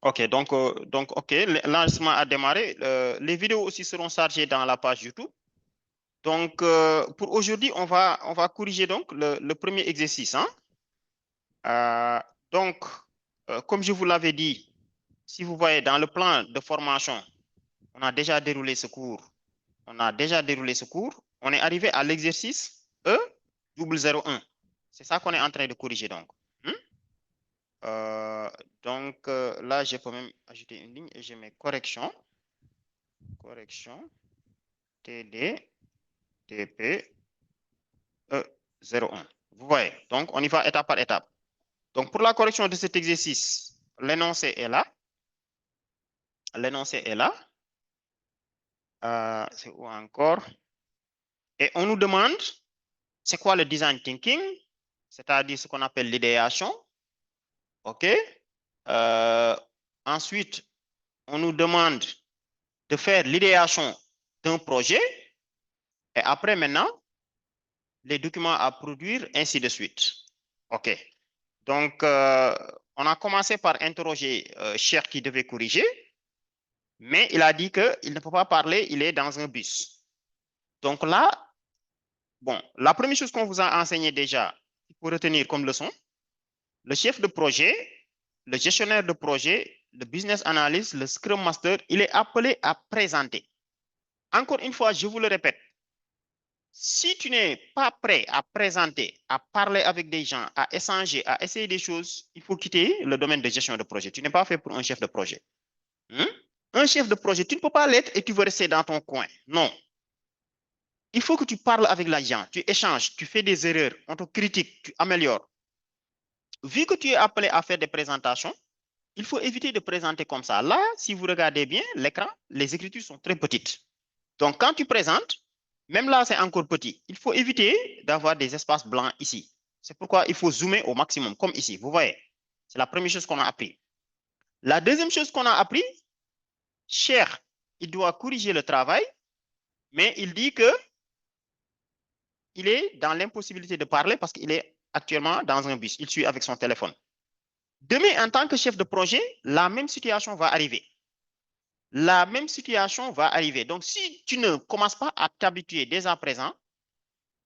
OK, donc, OK, l'enregistrement a démarré. Les vidéos aussi seront chargées dans la page YouTube. Donc, pour aujourd'hui, on va corriger donc le premier exercice, hein. Euh, donc, comme je vous l'avais dit, si vous voyez dans le plan de formation, on a déjà déroulé ce cours. On a déjà déroulé ce cours. On est arrivé à l'exercice E001. C'est ça qu'on est en train de corriger donc. Hmm? Donc, là, je peux même ajouter une ligne et je mets correction. Correction. TD, TP, E01. Vous voyez, donc on y va étape par étape. Donc pour la correction de cet exercice, l'énoncé est là. L'énoncé est là. C'est où encore? Et on nous demande, c'est quoi le design thinking? C'est-à-dire ce qu'on appelle l'idéation. OK? Ensuite, on nous demande de faire l'idéation d'un projet. Et après, maintenant, les documents à produire, ainsi de suite. OK. Donc, on a commencé par interroger Cher qui devait corriger, mais il a dit qu'il ne peut pas parler, il est dans un bus. Donc là, bon, la première chose qu'on vous a enseigné déjà, il faut retenir comme leçon, le chef de projet, le gestionnaire de projet, le business analyst, le scrum master, il est appelé à présenter. Encore une fois, je vous le répète, si tu n'es pas prêt à présenter, à parler avec des gens, à échanger, à essayer des choses, il faut quitter le domaine de gestion de projet. Tu n'es pas fait pour un chef de projet. Un chef de projet, tu ne peux pas l'être et tu veux rester dans ton coin. Non. Il faut que tu parles avec les gens, tu échanges, tu fais des erreurs, on te critique, tu améliores. Vu que tu es appelé à faire des présentations, il faut éviter de présenter comme ça. Là, si vous regardez bien l'écran, les écritures sont très petites. Donc, quand tu présentes, même là, c'est encore petit. Il faut éviter d'avoir des espaces blancs ici. C'est pourquoi il faut zoomer au maximum, comme ici. Vous voyez, c'est la première chose qu'on a appris. La deuxième chose qu'on a appris, Cher, il doit corriger le travail, mais il dit que il est dans l'impossibilité de parler parce qu'il est actuellement dans un bus. Il suit avec son téléphone. Demain, en tant que chef de projet, la même situation va arriver. La même situation va arriver. Donc, si tu ne commences pas à t'habituer dès à présent,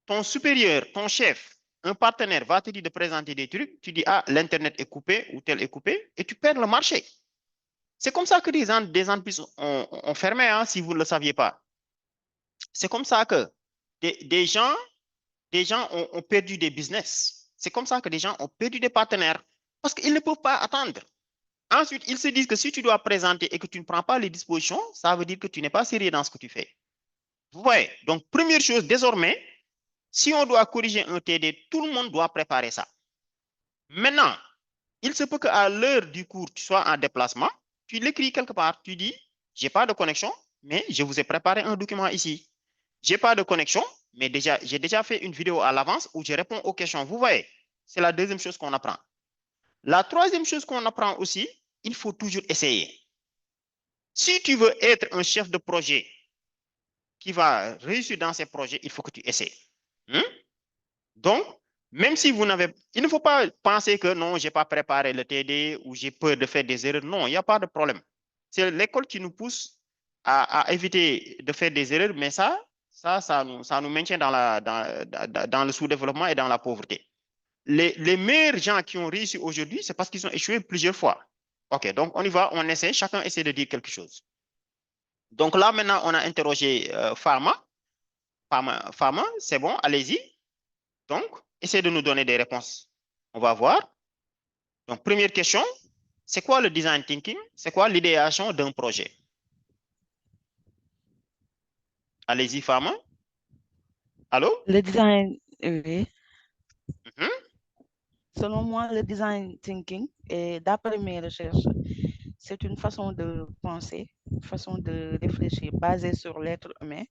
ton supérieur, ton chef, un partenaire va te dire de présenter des trucs, tu dis, ah, l'Internet est coupé ou tel est coupé, et tu perds le marché. C'est comme ça que des entreprises ont fermé, hein, si vous ne le saviez pas. C'est comme ça que des gens ont perdu des business. C'est comme ça que des gens ont perdu des partenaires parce qu'ils ne peuvent pas attendre. Ensuite, ils se disent que si tu dois présenter et que tu ne prends pas les dispositions, ça veut dire que tu n'es pas sérieux dans ce que tu fais. Vous voyez? Donc, première chose, désormais, si on doit corriger un TD, tout le monde doit préparer ça. Maintenant, il se peut qu'à l'heure du cours, tu sois en déplacement, tu l'écris quelque part, tu dis, j'ai pas de connexion, mais je vous ai préparé un document ici. J'ai pas de connexion, mais j'ai déjà fait une vidéo à l'avance où je réponds aux questions. Vous voyez, c'est la deuxième chose qu'on apprend. La troisième chose qu'on apprend aussi, il faut toujours essayer. Si tu veux être un chef de projet qui va réussir dans ses projets, il faut que tu essaies. Donc, même si vous n'avez... Il ne faut pas penser que non, je n'ai pas préparé le TD ou j'ai peur de faire des erreurs. Non, il n'y a pas de problème. C'est l'école qui nous pousse à éviter de faire des erreurs, mais ça nous maintient dans le sous-développement et dans la pauvreté. Les meilleurs gens qui ont réussi aujourd'hui, c'est parce qu'ils ont échoué plusieurs fois. OK, donc on y va, on essaie, chacun essaie de dire quelque chose. Donc là, maintenant, on a interrogé Pharma. Pharma, c'est bon, allez-y. Donc, essayez de nous donner des réponses. On va voir. Donc, première question, c'est quoi le design thinking? C'est quoi l'idéation d'un projet? Allez-y, Pharma. Allô? Le design, oui. Mhm. Selon moi, le design thinking, et d'après mes recherches, c'est une façon de penser, une façon de réfléchir basée sur l'être humain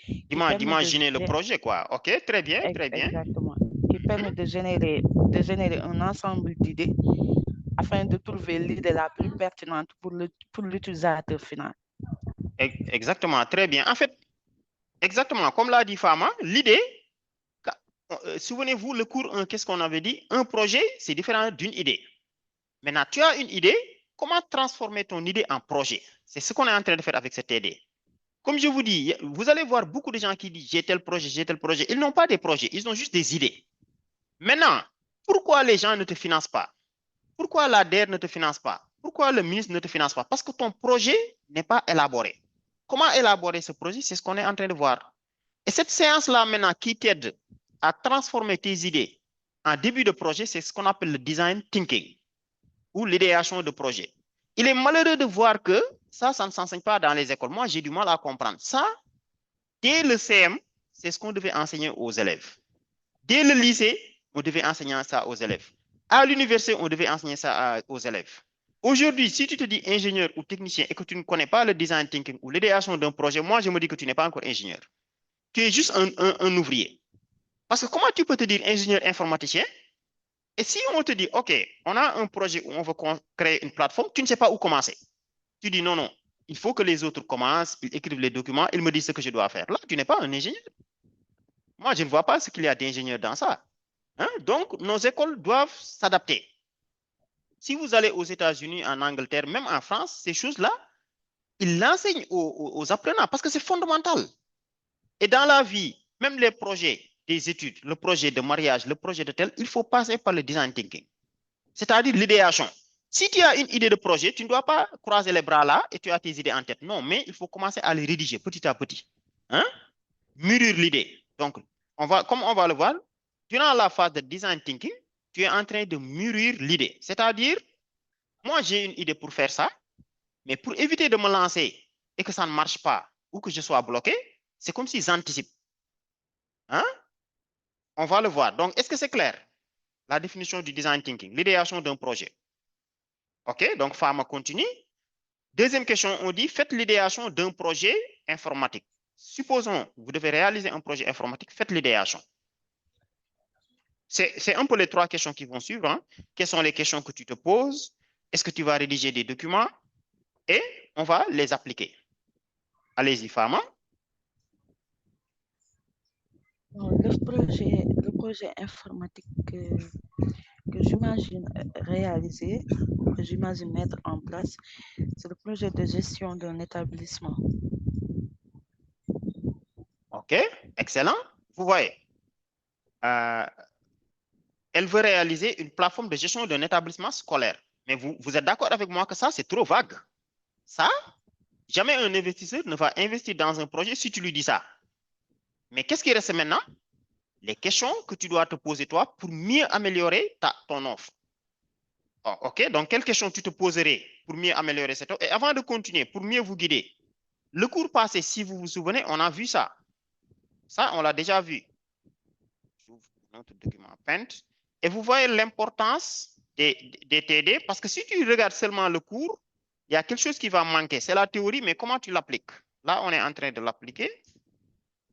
qui permet D'imaginer le projet, quoi. OK, très bien, très bien. exactement, qui permet Mhm. de générer un ensemble d'idées afin de trouver l'idée la plus pertinente pour l'utilisateur final. Exactement, très bien. En fait, exactement, comme l'a dit Fama, l'idée, souvenez-vous, le cours 1, qu'est-ce qu'on avait dit? Un projet, c'est différent d'une idée. Maintenant, tu as une idée, comment transformer ton idée en projet. C'est ce qu'on est en train de faire avec cette TD. Comme je vous dis, vous allez voir beaucoup de gens qui disent j'ai tel projet, j'ai tel projet. Ils n'ont pas des projets, ils ont juste des idées. Maintenant, pourquoi les gens ne te financent pas? Pourquoi la DER ne te finance pas? Pourquoi le ministre ne te finance pas? Parce que ton projet n'est pas élaboré. Comment élaborer ce projet? C'est ce qu'on est en train de voir. Et cette séance-là maintenant qui t'aide à transformer tes idées en début de projet, c'est ce qu'on appelle le design thinking ou l'idéation de projet. Il est malheureux de voir que ça ne s'enseigne pas dans les écoles. Moi, j'ai du mal à comprendre. Ça, dès le CM, c'est ce qu'on devait enseigner aux élèves. Dès le lycée, on devait enseigner ça aux élèves. À l'université, on devait enseigner ça aux élèves. Aujourd'hui, si tu te dis ingénieur ou technicien et que tu ne connais pas le design thinking ou l'idéation d'un projet, moi, je me dis que tu n'es pas encore ingénieur. Tu es juste un ouvrier. Parce que comment tu peux te dire ingénieur informaticien? Et si on te dit, OK, on a un projet où on veut créer une plateforme, tu ne sais pas où commencer. Tu dis non, non, il faut que les autres commencent, ils écrivent les documents, ils me disent ce que je dois faire. Là, tu n'es pas un ingénieur. Moi, je ne vois pas ce qu'il y a d'ingénieur dans ça. Hein? Donc, nos écoles doivent s'adapter. Si vous allez aux États-Unis, en Angleterre, même en France, ces choses-là, ils l'enseignent aux apprenants parce que c'est fondamental. Et dans la vie, même les projets des études, le projet de mariage, le projet de tel, il faut passer par le design thinking, c'est-à-dire l'idéation. Si tu as une idée de projet, tu ne dois pas croiser les bras là et tu as tes idées en tête. Non, mais il faut commencer à les rédiger petit à petit. Hein? Mûrir l'idée. Donc, comme on va le voir, durant la phase de design thinking, tu es en train de mûrir l'idée. C'est-à-dire, moi, j'ai une idée pour faire ça, mais pour éviter de me lancer et que ça ne marche pas ou que je sois bloqué, c'est comme si j'anticipe. Hein? On va le voir. Donc, est-ce que c'est clair? La définition du design thinking, l'idéation d'un projet. OK, donc Fama continue. Deuxième question, on dit faites l'idéation d'un projet informatique. Supposons vous devez réaliser un projet informatique, faites l'idéation. C'est un peu les trois questions qui vont suivre. Hein. Quelles sont les questions que tu te poses? Est-ce que tu vas rédiger des documents? Et on va les appliquer. Allez-y, Fama. Le projet informatique que j'imagine réaliser, que j'imagine mettre en place, c'est le projet de gestion d'un établissement. OK, excellent. Vous voyez, elle veut réaliser une plateforme de gestion d'un établissement scolaire. Mais vous êtes d'accord avec moi que ça, c'est trop vague. Ça, jamais un investisseur ne va investir dans un projet si tu lui dis ça. Mais qu'est-ce qui reste maintenant? Les questions que tu dois te poser toi pour mieux améliorer ton offre. Oh, OK, donc quelles questions tu te poserais pour mieux améliorer cette offre? Et avant de continuer, pour mieux vous guider, le cours passé, si vous vous souvenez, on a vu ça. Ça, on l'a déjà vu. J'ouvre notre document Paint. Et vous voyez l'importance des TD parce que si tu regardes seulement le cours, il y a quelque chose qui va manquer. C'est la théorie, mais comment tu l'appliques? Là, on est en train de l'appliquer.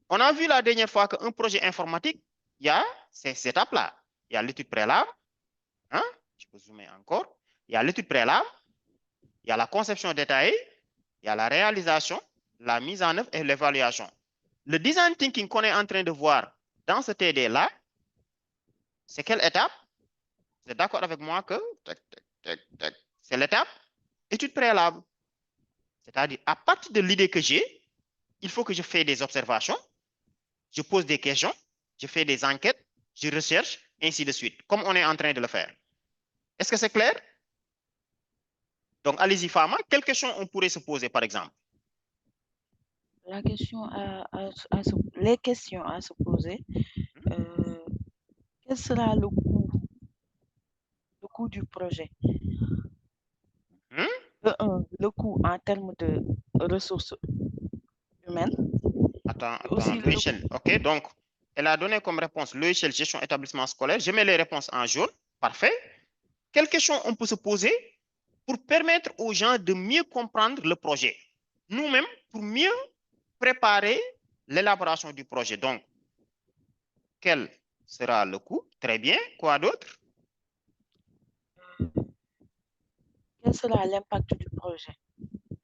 On a vu la dernière fois qu'un projet informatique, il y a ces étapes-là. Il y a l'étude préalable. Hein? Je peux zoomer encore. Il y a l'étude préalable. Il y a la conception détaillée. Il y a la réalisation, la mise en œuvre et l'évaluation. Le design thinking qu'on est en train de voir dans ce TD-là, c'est quelle étape? Vous êtes d'accord avec moi que c'est l'étape étude préalable. C'est-à-dire, à partir de l'idée que j'ai, il faut que je fasse des observations, je pose des questions, je fais des enquêtes, je recherche, ainsi de suite, comme on est en train de le faire. Est-ce que c'est clair? Donc, allez-y, Fama. Quelles questions on pourrait se poser, par exemple? La question les questions à se poser, quel sera le coût du projet? Le coût en termes de ressources humaines. Attends, Aussi l'échelle. OK, donc, elle a donné comme réponse l'échelle gestion établissement scolaire. Je mets les réponses en jaune. Parfait. Quelles questions on peut se poser pour permettre aux gens de mieux comprendre le projet? Nous-mêmes, pour mieux préparer l'élaboration du projet. Donc, quel sera le coût? Très bien. Quoi d'autre? Quel sera l'impact du projet?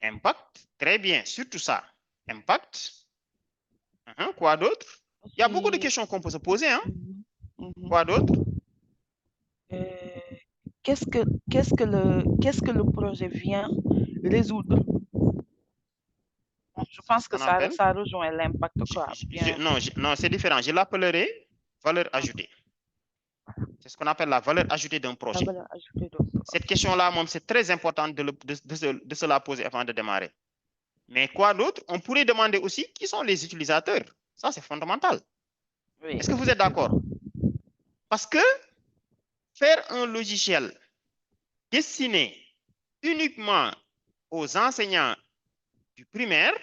Impact. Très bien. Surtout ça. Impact. Quoi d'autre? Il y a beaucoup de questions qu'on peut se poser. Hein? Quoi d'autre? qu'est-ce que le projet vient résoudre? Je pense que qu'on appelle, ça rejoint l'impact, quoi. Bien, non, c'est différent. Je l'appellerai valeur ajoutée. C'est ce qu'on appelle la valeur ajoutée d'un la projet. valeur ajoutée Cette question-là, c'est très important de se la poser avant de démarrer. Mais quoi d'autre? On pourrait demander aussi qui sont les utilisateurs. Ça, c'est fondamental. Oui. Est-ce que vous êtes d'accord? Parce que faire un logiciel destiné uniquement aux enseignants du primaire,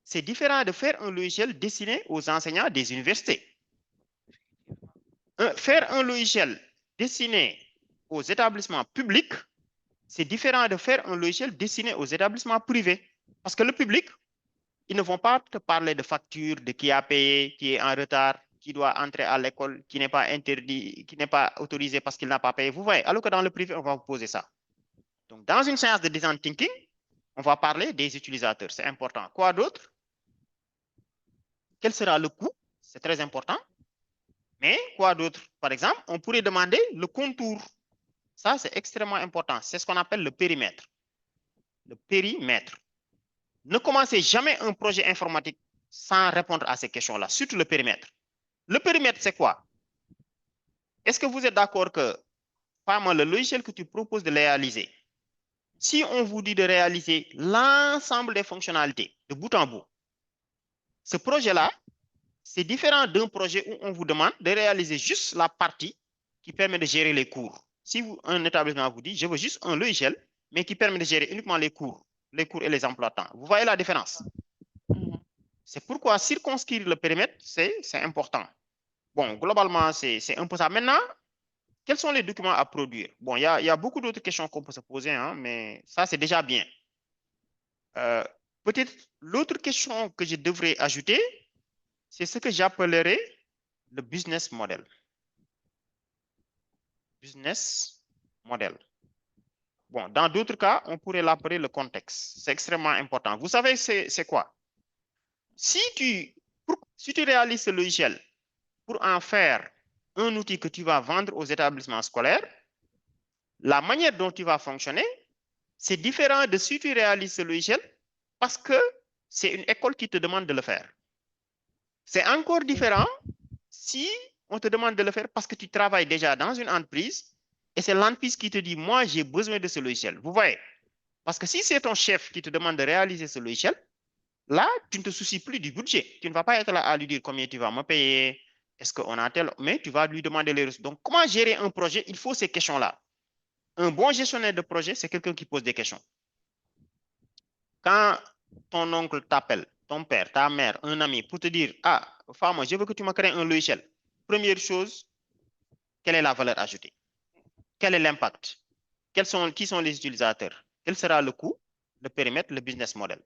c'est différent de faire un logiciel destiné aux enseignants des universités. Faire un logiciel destiné aux établissements publics, c'est différent de faire un logiciel destiné aux établissements privés. Parce que le public, ils ne vont pas te parler de facture, de qui a payé, qui est en retard, qui doit entrer à l'école, qui n'est pas interdit, qui n'est pas autorisé parce qu'il n'a pas payé. Vous voyez, alors que dans le privé, on va vous poser ça. Donc, dans une séance de design thinking, on va parler des utilisateurs. C'est important. Quoi d'autre? Quel sera le coût? C'est très important. Mais quoi d'autre? Par exemple, on pourrait demander le contour. Ça, c'est extrêmement important. C'est ce qu'on appelle le périmètre. Le périmètre. Ne commencez jamais un projet informatique sans répondre à ces questions-là, surtout le périmètre. Le périmètre, c'est quoi? Est-ce que vous êtes d'accord que, le logiciel que tu proposes de réaliser, si on vous dit de réaliser l'ensemble des fonctionnalités de bout en bout, ce projet-là, c'est différent d'un projet où on vous demande de réaliser juste la partie qui permet de gérer les cours. Si un établissement vous dit, je veux juste un logiciel, mais qui permet de gérer uniquement les cours et les emplois de temps. Vous voyez la différence? C'est pourquoi circonscrire le périmètre, c'est important. Bon, globalement, c'est un peu ça. Maintenant, quels sont les documents à produire? Bon, il y a beaucoup d'autres questions qu'on peut se poser, hein, mais ça, c'est déjà bien. Peut-être l'autre question que je devrais ajouter, c'est ce que j'appellerais le business model. Business model. Bon, dans d'autres cas, on pourrait l'appeler le contexte. C'est extrêmement important. Vous savez, c'est quoi? Si tu réalises ce logiciel pour en faire un outil que tu vas vendre aux établissements scolaires, la manière dont tu vas fonctionner, c'est différent de si tu réalises ce logiciel parce que c'est une école qui te demande de le faire. C'est encore différent si on te demande de le faire parce que tu travailles déjà dans une entreprise et c'est l'entreprise qui te dit, moi, j'ai besoin de ce logiciel. Vous voyez? Parce que si c'est ton chef qui te demande de réaliser ce logiciel, là, tu ne te soucies plus du budget. Tu ne vas pas être là à lui dire combien tu vas me payer, est-ce qu'on a tel, mais tu vas lui demander les ressources. Donc, comment gérer un projet? Il faut ces questions-là. Un bon gestionnaire de projet, c'est quelqu'un qui pose des questions. Quand ton oncle t'appelle, ton père, ta mère, un ami, pour te dire, ah, femme, je veux que tu me crées un logiciel. Première chose, quelle est la valeur ajoutée? Quel est l'impact? Qui sont les utilisateurs? Quel sera le coût, le périmètre, le business model?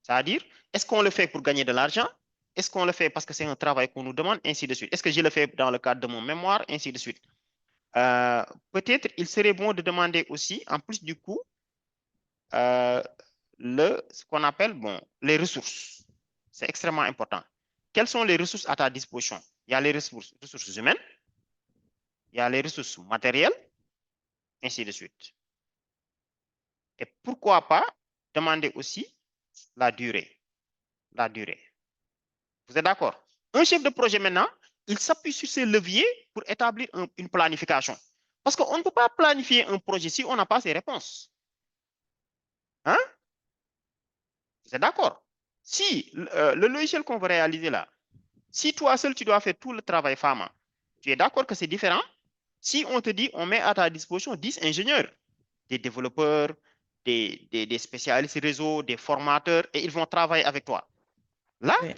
C'est-à-dire, est-ce qu'on le fait pour gagner de l'argent? Est-ce qu'on le fait parce que c'est un travail qu'on nous demande, ainsi de suite? Est-ce que je le fais dans le cadre de mon mémoire, ainsi de suite? Peut-être il serait bon de demander aussi, en plus du coût, ce qu'on appelle les ressources. C'est extrêmement important. Quelles sont les ressources à ta disposition? Il y a les ressources humaines, il y a les ressources matérielles, ainsi de suite. Et pourquoi pas demander aussi la durée. La durée. Vous êtes d'accord? Un chef de projet maintenant, il s'appuie sur ces leviers pour établir une planification. Parce qu'on ne peut pas planifier un projet si on n'a pas ces réponses. Hein? Vous êtes d'accord? Si le logiciel qu'on veut réaliser là, si toi seul tu dois faire tout le travail pharma, tu es d'accord que c'est différent? Si on te dit, on met à ta disposition 10 ingénieurs, des développeurs, des spécialistes réseau, des formateurs, et ils vont travailler avec toi. Là, Oui.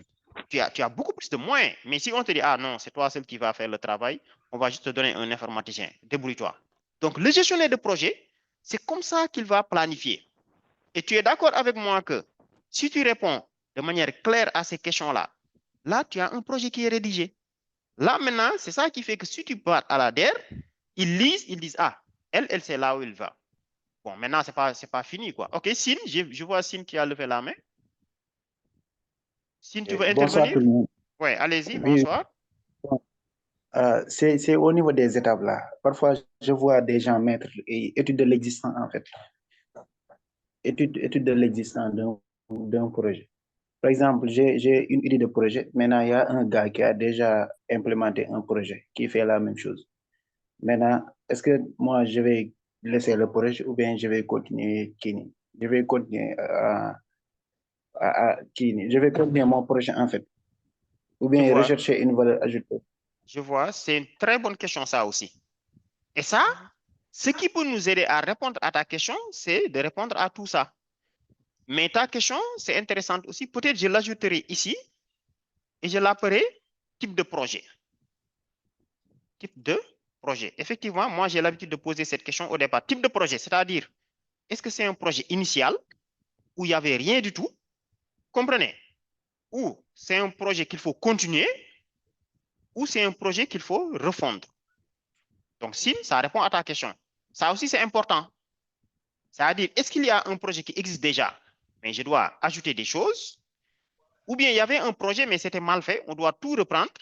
tu as beaucoup plus de moyens. Mais si on te dit, ah non, c'est toi seul qui va faire le travail, on va juste te donner un informaticien. Débrouille-toi. Donc, le gestionnaire de projet, c'est comme ça qu'il va planifier. Et tu es d'accord avec moi que si tu réponds de manière claire à ces questions-là, là, tu as un projet qui est rédigé. Là, maintenant, c'est ça qui fait que si tu pars à la DER, ils lisent, ils disent, ah, elle sait là où il va. Bon, maintenant, c'est pas fini, quoi. OK, Sine, je vois Sine qui a levé la main. Sine, tu veux Bonsoir intervenir? tout le monde. Oui, allez-y, Oui, bonsoir. C'est au niveau des étapes là. Parfois, je vois des gens mettre étude de l'existant en fait. Étude de l'existant d'un projet. Par exemple, j'ai une idée de projet. Maintenant, il y a un gars qui a déjà implémenté un projet qui fait la même chose. Maintenant, est-ce que moi, je vais laisser le projet ou bien je vais continuer Kini? Je vais continuer Kini. Je vais continuer mon projet en fait. Ou Je bien vois, rechercher une valeur ajoutée. je vois. C'est une très bonne question, ça aussi. Et ça, ce qui peut nous aider à répondre à ta question, c'est de répondre à tout ça. Mais ta question, c'est intéressant aussi. Peut-être je l'ajouterai ici et je l'appellerai type de projet. Type de projet. Effectivement, moi, j'ai l'habitude de poser cette question au départ. Type de projet, c'est-à-dire, est-ce que c'est un projet initial où il n'y avait rien du tout? Comprenez? Ou c'est un projet qu'il faut continuer ou c'est un projet qu'il faut refondre. Donc, si ça répond à ta question, ça aussi, c'est important. C'est-à-dire, est-ce qu'il y a un projet qui existe déjà, mais je dois ajouter des choses? Ou bien il y avait un projet, mais c'était mal fait, on doit tout reprendre?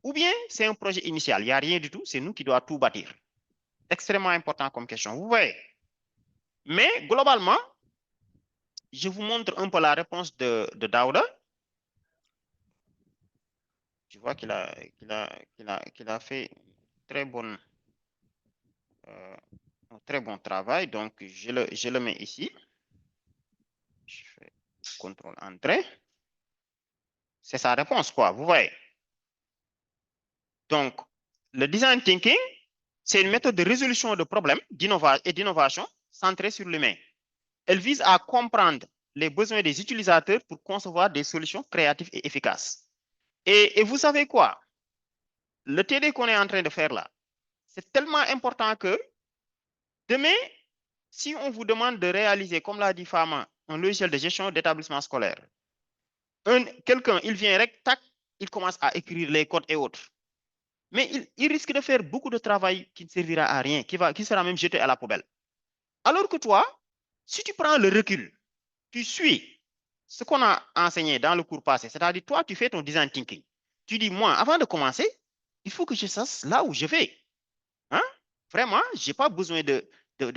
Ou bien c'est un projet initial, il n'y a rien du tout, c'est nous qui devons tout bâtir. Extrêmement important comme question, vous voyez. Mais globalement, je vous montre un peu la réponse de Daouda. Je vois qu'il a fait très bonne, un très bon travail. Donc, je le mets ici. Je fais CTRL-Entrée. C'est sa réponse, quoi, vous voyez. Donc, le design thinking, c'est une méthode de résolution de problèmes et d'innovation centrée sur l'humain. Elle vise à comprendre les besoins des utilisateurs pour concevoir des solutions créatives et efficaces. Et vous savez quoi? Le TD qu'on est en train de faire là, c'est tellement important que demain, si on vous demande de réaliser, comme l'a dit Fama, un logiciel de gestion d'établissement scolaire, quelqu'un, il vient rek, tac, il commence à écrire les codes et autres. Mais il risque de faire beaucoup de travail qui ne servira à rien, qui sera même jeté à la poubelle. Alors que toi, si tu prends le recul, tu suis ce qu'on a enseigné dans le cours passé, c'est-à-dire toi, tu fais ton design thinking. Tu dis, moi, avant de commencer, il faut que je sache là où je vais. Hein? Vraiment, je n'ai pas besoin de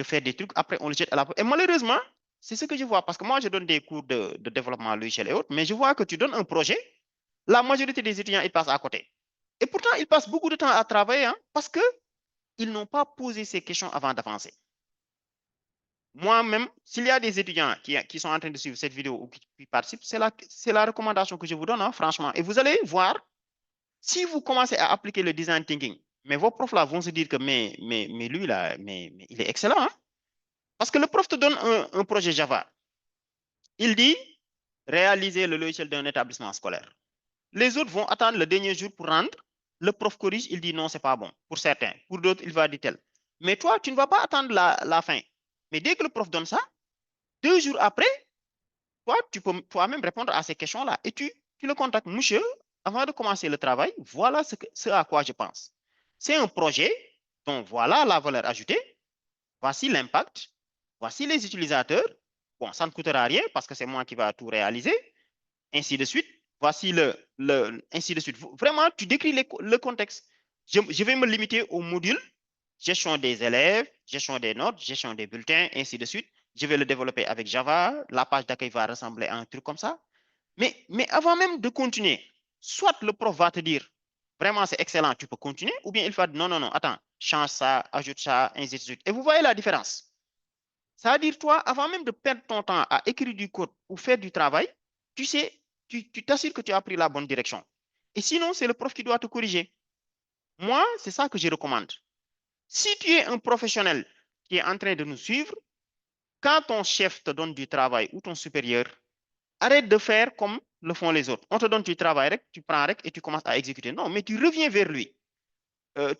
faire des trucs, après on le jette à la poubelle. Et malheureusement, c'est ce que je vois, parce que moi, je donne des cours de développement logiciel et autres, mais je vois que tu donnes un projet, la majorité des étudiants, ils passent à côté. Et pourtant, ils passent beaucoup de temps à travailler, hein, parce qu'ils n'ont pas posé ces questions avant d'avancer. Moi-même, s'il y a des étudiants qui sont en train de suivre cette vidéo ou qui participent, c'est la recommandation que je vous donne, hein, franchement. Et vous allez voir, si vous commencez à appliquer le design thinking, mais vos profs là vont se dire que mais lui là, mais il est excellent. Hein? Parce que le prof te donne un projet Java. Il dit réaliser le logiciel d'un établissement scolaire. Les autres vont attendre le dernier jour pour rendre. Le prof corrige, il dit non, c'est pas bon. Pour certains. Pour d'autres, il va dire tel. Mais toi, tu ne vas pas attendre la fin. Mais dès que le prof donne ça, 2 jours après, toi, tu peux toi-même répondre à ces questions-là. Et tu le contactes, monsieur, avant de commencer le travail, voilà ce à quoi je pense. C'est un projet, donc voilà la valeur ajoutée, voici l'impact, voici les utilisateurs. Bon, ça ne coûtera rien parce que c'est moi qui va tout réaliser, ainsi de suite. Voici ainsi de suite. Vraiment, tu décris le contexte. Je vais me limiter au module gestion des élèves, gestion des notes, gestion des bulletins, ainsi de suite. Je vais le développer avec Java. La page d'accueil va ressembler à un truc comme ça. Mais avant même de continuer, soit le prof va te dire, vraiment c'est excellent, tu peux continuer, ou bien il va dire, non, non, non, attends, change ça, ajoute ça, ainsi de suite. Et vous voyez la différence. Ça veut dire, toi, avant même de perdre ton temps à écrire du code ou faire du travail, tu sais, tu t'assures que tu as pris la bonne direction. Et sinon, c'est le prof qui doit te corriger. Moi, c'est ça que je recommande. Si tu es un professionnel qui est en train de nous suivre, quand ton chef te donne du travail ou ton supérieur, arrête de faire comme le font les autres. On te donne du travail, tu prends et tu commences à exécuter. Non, mais tu reviens vers lui.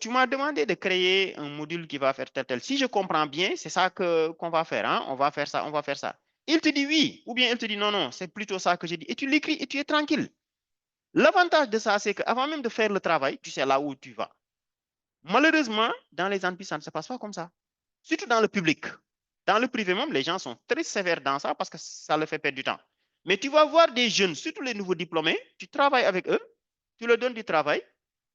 Tu m'as demandé de créer un module qui va faire tel. Si je comprends bien, c'est ça qu'on va faire. Hein? On va faire ça, on va faire ça. Il te dit oui, ou bien il te dit non, non, c'est plutôt ça que j'ai dit. Et tu l'écris et tu es tranquille. L'avantage de ça, c'est qu'avant même de faire le travail, tu sais là où tu vas. Malheureusement, dans les entreprises, ça ne se passe pas comme ça. Surtout dans le public. Dans le privé même, les gens sont très sévères dans ça parce que ça leur fait perdre du temps. Mais tu vas voir des jeunes, surtout les nouveaux diplômés, tu travailles avec eux, tu leur donnes du travail,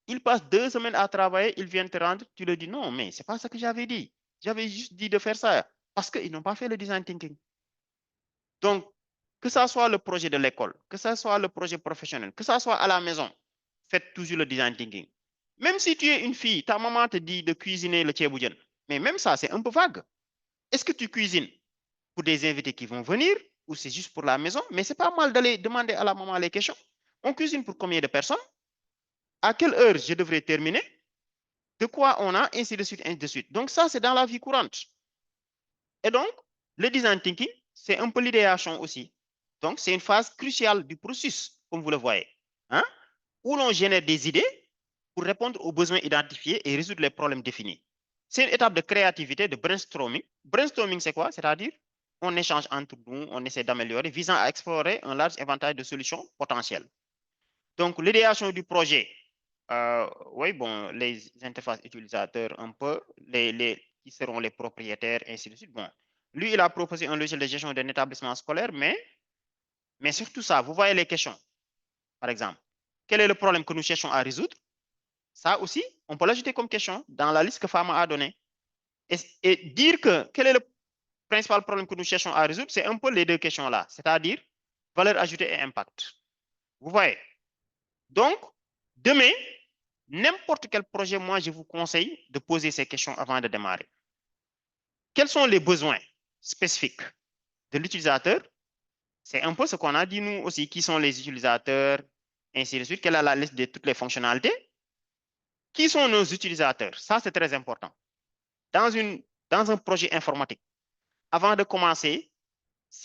Il passe 2 semaines à travailler, ils viennent te rendre, tu leur dis non, mais c'est pas ce que j'avais dit. J'avais juste dit de faire ça parce qu'ils n'ont pas fait le design thinking. Donc, que ça soit le projet de l'école, que ça soit le projet professionnel, que ça soit à la maison, faites toujours le design thinking. Même si tu es une fille, ta maman te dit de cuisiner le tchéboudian, mais même ça, c'est un peu vague. Est-ce que tu cuisines pour des invités qui vont venir ou c'est juste pour la maison? Mais c'est pas mal d'aller demander à la maman les questions. On cuisine pour combien de personnes? À quelle heure je devrais terminer? De quoi on a, ainsi de suite, ainsi de suite. Donc ça, c'est dans la vie courante. Et donc, le design thinking, c'est un peu l'idéation aussi. Donc, c'est une phase cruciale du processus, comme vous le voyez, hein, où l'on génère des idées pour répondre aux besoins identifiés et résoudre les problèmes définis. C'est une étape de créativité, de brainstorming. Brainstorming, c'est quoi? C'est-à-dire, on échange entre nous, on essaie d'améliorer, visant à explorer un large éventail de solutions potentielles. Donc, l'idéation du projet, oui, bon, les interfaces utilisateurs un peu, qui seront les propriétaires, ainsi de suite. Bon, lui, il a proposé un logiciel de gestion d'un établissement scolaire, mais surtout ça, vous voyez les questions. Par exemple, quel est le problème que nous cherchons à résoudre? Ça aussi, on peut l'ajouter comme question dans la liste que Fama a donnée. Et dire que quel est le principal problème que nous cherchons à résoudre, c'est un peu les deux questions-là, c'est-à-dire valeur ajoutée et impact. Vous voyez? Donc, demain, n'importe quel projet, moi, je vous conseille de poser ces questions avant de démarrer. Quels sont les besoins spécifiques de l'utilisateur? C'est un peu ce qu'on a dit nous aussi, qui sont les utilisateurs, ainsi de suite, quelle est la liste de toutes les fonctionnalités? Qui sont nos utilisateurs? Ça, c'est très important. Dans un projet informatique, avant de commencer,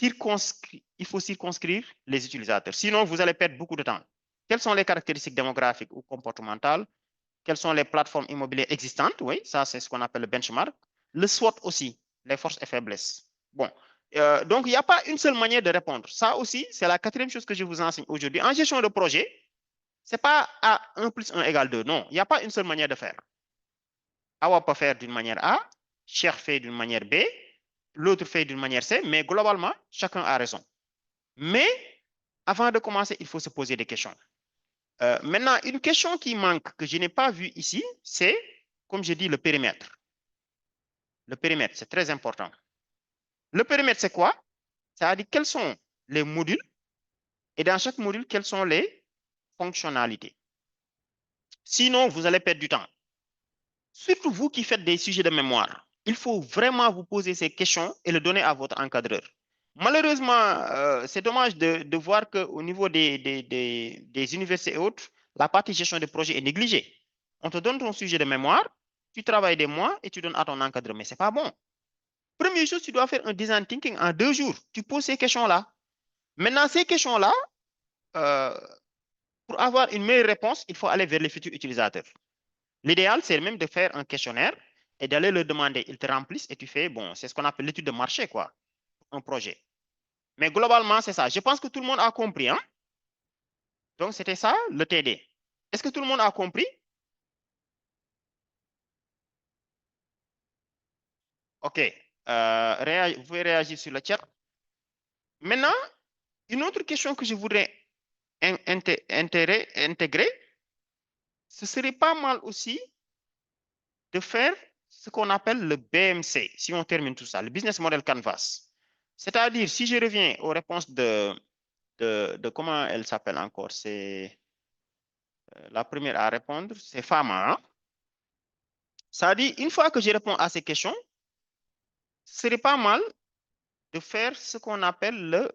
il faut circonscrire les utilisateurs. Sinon, vous allez perdre beaucoup de temps. Quelles sont les caractéristiques démographiques ou comportementales? Quelles sont les plateformes immobilières existantes? Oui, ça, c'est ce qu'on appelle le benchmark. Le SWOT aussi, les forces et faiblesses. Bon, donc, il n'y a pas une seule manière de répondre. Ça aussi, c'est la 4e chose que je vous enseigne aujourd'hui. En gestion de projet, ce n'est pas à 1 + 1 = 2. Non, il n'y a pas une seule manière de faire. Awa peut faire d'une manière A, Cheikh fait d'une manière B, l'autre fait d'une manière C, mais globalement, chacun a raison. Mais avant de commencer, il faut se poser des questions. Maintenant, une question qui manque, que je n'ai pas vue ici, c'est, comme je dis, le périmètre. Le périmètre, c'est très important. Le périmètre, c'est quoi? C'est-à-dire quels sont les modules et dans chaque module, quelles sont les fonctionnalités. Sinon, vous allez perdre du temps. Surtout vous qui faites des sujets de mémoire, il faut vraiment vous poser ces questions et le donner à votre encadreur. Malheureusement, c'est dommage de voir qu'au niveau des universités et autres, la partie gestion de projet est négligée. On te donne ton sujet de mémoire, tu travailles des mois et tu donnes à ton encadreur, mais ce n'est pas bon. Première chose, tu dois faire un design thinking en 2 jours. Tu poses ces questions-là. Maintenant, ces questions-là, pour avoir une meilleure réponse, il faut aller vers les futurs utilisateurs. L'idéal, c'est même de faire un questionnaire et d'aller leur demander, ils te remplissent et tu fais, bon, c'est ce qu'on appelle l'étude de marché, quoi, un projet. Mais globalement, c'est ça. Je pense que tout le monde a compris, hein? Donc, c'était ça, le TD. Est-ce que tout le monde a compris? OK. Vous pouvez réagir sur le chat. Maintenant, une autre question que je voudrais intégrer, ce serait pas mal aussi de faire ce qu'on appelle le BMC, si on termine tout ça, le Business Model Canvas. C'est-à-dire, si je reviens aux réponses de comment elle s'appelle encore, c'est la première à répondre, c'est Fama. Hein? Ça dit, une fois que je réponds à ces questions, ce serait pas mal de faire ce qu'on appelle le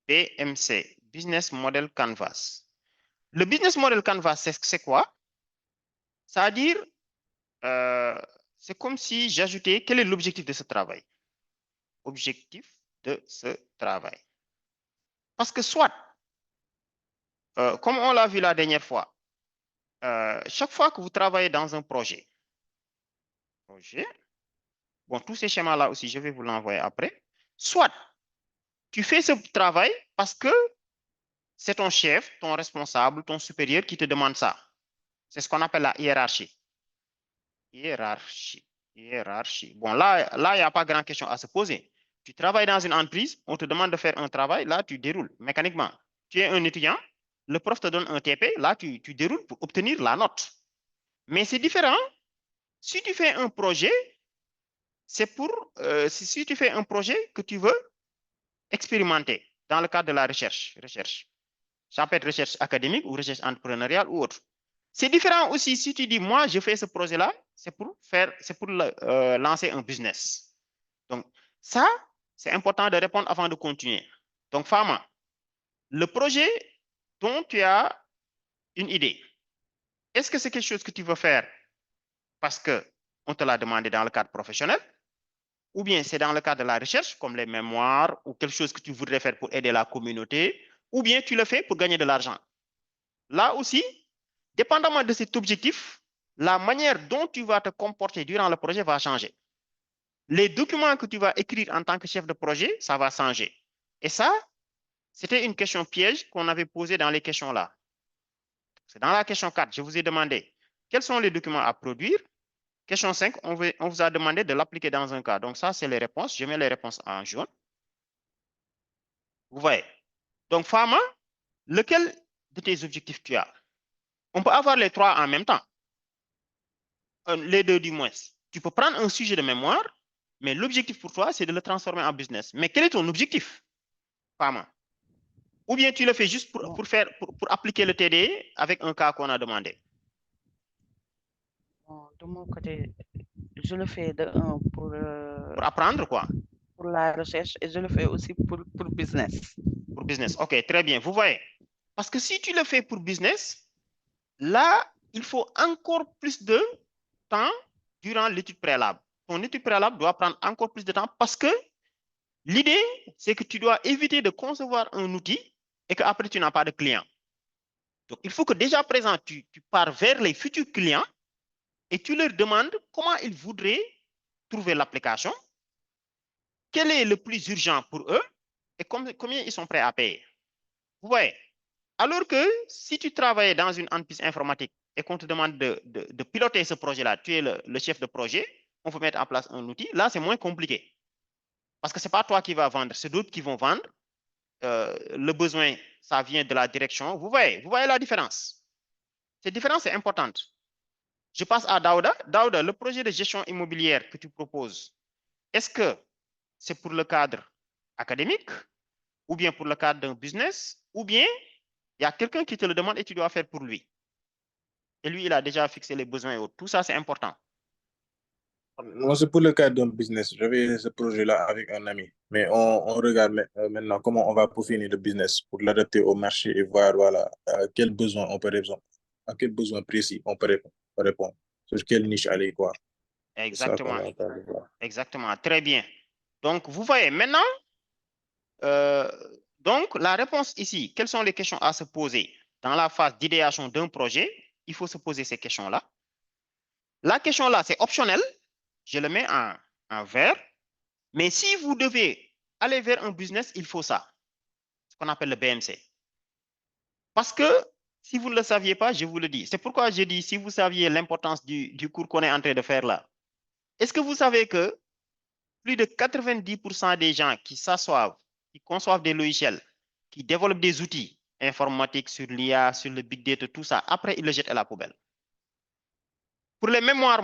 BMC, Business Model Canvas. Le Business Model Canvas, c'est quoi? C'est-à-dire, c'est comme si j'ajoutais quel est l'objectif de ce travail. Objectif de ce travail. Parce que soit, comme on l'a vu la dernière fois, chaque fois que vous travaillez dans un projet, bon, tous ces schémas-là aussi, je vais vous l'envoyer après, soit tu fais ce travail parce que c'est ton chef, ton responsable, ton supérieur qui te demande ça. C'est ce qu'on appelle la hiérarchie. Hiérarchie. Bon, là, il n'y a pas grande question à se poser. Tu travailles dans une entreprise, on te demande de faire un travail, là, tu déroules mécaniquement. Tu es un étudiant, le prof te donne un TP, là, tu déroules pour obtenir la note. Mais c'est différent. Si tu fais un projet, c'est pour, si tu fais un projet que tu veux expérimenter dans le cadre de la recherche. Ça peut être recherche académique ou recherche entrepreneuriale ou autre. C'est différent aussi si tu dis, moi, je fais ce projet-là, c'est pour lancer un business. Donc, ça, c'est important de répondre avant de continuer. Donc, Fama, le projet dont tu as une idée, est-ce que c'est quelque chose que tu veux faire parce qu'on te l'a demandé dans le cadre professionnel, ou bien c'est dans le cadre de la recherche, comme les mémoires, ou quelque chose que tu voudrais faire pour aider la communauté, ou bien tu le fais pour gagner de l'argent. Là aussi, dépendamment de cet objectif, la manière dont tu vas te comporter durant le projet va changer. Les documents que tu vas écrire en tant que chef de projet, ça va changer. Et ça, c'était une question piège qu'on avait posée dans les questions là. C'est dans la question 4, je vous ai demandé quels sont les documents à produire. Question 5, on vous a demandé de l'appliquer dans un cas. Donc ça, c'est les réponses. Je mets les réponses en jaune. Vous voyez. Donc, Fama, lequel de tes objectifs tu as? On peut avoir les trois en même temps. Les deux du moins. Tu peux prendre un sujet de mémoire, mais l'objectif pour toi, c'est de le transformer en business. Mais quel est ton objectif, Fama? Ou bien tu le fais juste pour appliquer le TDE avec un cas qu'on a demandé? Bon, de mon côté, je le fais pour apprendre quoi? Pour la recherche, et je le fais aussi pour business. Pour business, ok, très bien. Vous voyez, parce que si tu le fais pour business, là, il faut encore plus de temps durant l'étude préalable. Ton étude préalable doit prendre encore plus de temps parce que l'idée, c'est que tu dois éviter de concevoir un outil et qu'après, tu n'as pas de client. Donc, il faut que déjà présent, tu pars vers les futurs clients et tu leur demandes comment ils voudraient trouver l'application, quel est le plus urgent pour eux et combien ils sont prêts à payer. Vous voyez? Alors que si tu travailles dans une entreprise informatique et qu'on te demande de piloter ce projet-là, tu es le chef de projet, on peut mettre en place un outil, là, c'est moins compliqué. Parce que ce n'est pas toi qui vas vendre, c'est d'autres qui vont vendre. Le besoin, ça vient de la direction. Vous voyez la différence? Cette différence est importante. Je passe à Daouda. Daouda, le projet de gestion immobilière que tu proposes, est-ce que c'est pour le cadre académique ou bien pour le cadre d'un business ou bien il y a quelqu'un qui te le demande et tu dois faire pour lui. Et lui, il a déjà fixé les besoins et autres. Tout ça, c'est important. Moi, c'est pour le cadre d'un business. J'avais ce projet-là avec un ami. Mais on regarde maintenant comment on va peaufiner le business pour l'adapter au marché et voir voilà, à quel besoin on peut répondre, à quel besoin précis on peut répondre, sur quelle niche aller, quoi. Exactement. Exactement. Très bien. Donc, vous voyez, maintenant, donc, la réponse ici, quelles sont les questions à se poser dans la phase d'idéation d'un projet? Il faut se poser ces questions-là. La question-là, c'est optionnel. Je le mets en vert. Mais si vous devez aller vers un business, il faut ça, ce qu'on appelle le BMC. Parce que si vous ne le saviez pas, je vous le dis. C'est pourquoi je dis, si vous saviez l'importance du cours qu'on est en train de faire là, est-ce que vous savez que plus de 90% des gens qui s'assoient, qui conçoivent des logiciels, qui développent des outils informatiques sur l'IA, sur le big data, tout ça, après, ils le jettent à la poubelle. Pour les mémoires,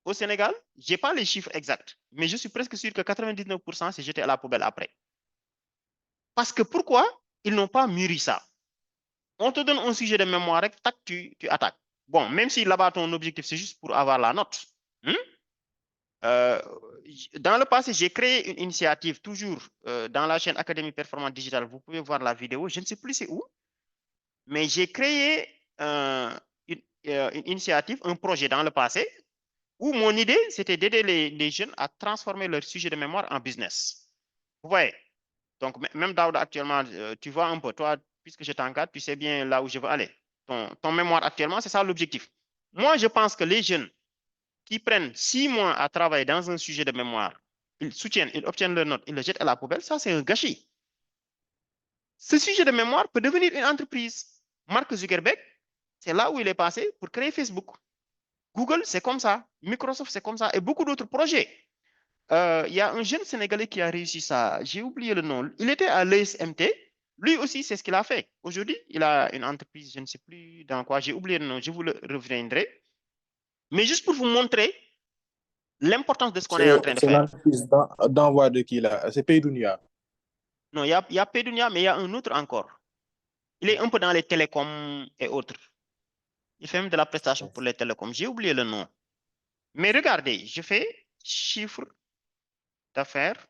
au Sénégal, je n'ai pas les chiffres exacts, mais je suis presque sûr que 99% c'est jeté à la poubelle après. Parce que pourquoi? Ils n'ont pas mûri ça. On te donne un sujet de mémoire, tac, tu attaques. Bon, même si là-bas, ton objectif, c'est juste pour avoir la note. Dans le passé, j'ai créé une initiative, toujours dans la chaîne Académie Performance Digitale. Vous pouvez voir la vidéo, je ne sais plus c'est où, mais j'ai créé une initiative, un projet dans le passé, où mon idée, c'était d'aider les jeunes à transformer leur sujet de mémoire en business. Vous voyez? Donc, même Daouda, actuellement, tu vois un peu, toi, puisque je t'encadre, tu sais bien là où je veux aller. Ton mémoire, actuellement, c'est ça l'objectif. Moi, je pense que les jeunes qui prennent 6 mois à travailler dans un sujet de mémoire, ils soutiennent, ils obtiennent leur note, ils le jettent à la poubelle, ça, c'est un gâchis. Ce sujet de mémoire peut devenir une entreprise. Mark Zuckerberg, c'est là où il est passé pour créer Facebook. Google, c'est comme ça. Microsoft, c'est comme ça. Et beaucoup d'autres projets. Il y a un jeune Sénégalais qui a réussi ça. J'ai oublié le nom. Il était à l'ESMT. Lui aussi, c'est ce qu'il a fait. Aujourd'hui, il a une entreprise, je ne sais plus dans quoi, j'ai oublié le nom, je vous le reviendrai. Mais juste pour vous montrer l'importance de ce qu'on est en train de C'est faire. l'entreprise d'envoi de qui là? C'est Paydunia. Non, il y a Paydunia, mais il y a un autre encore. Il est un peu dans les télécoms et autres. Il fait même de la prestation pour les télécoms. J'ai oublié le nom. Mais regardez, je fais chiffre d'affaires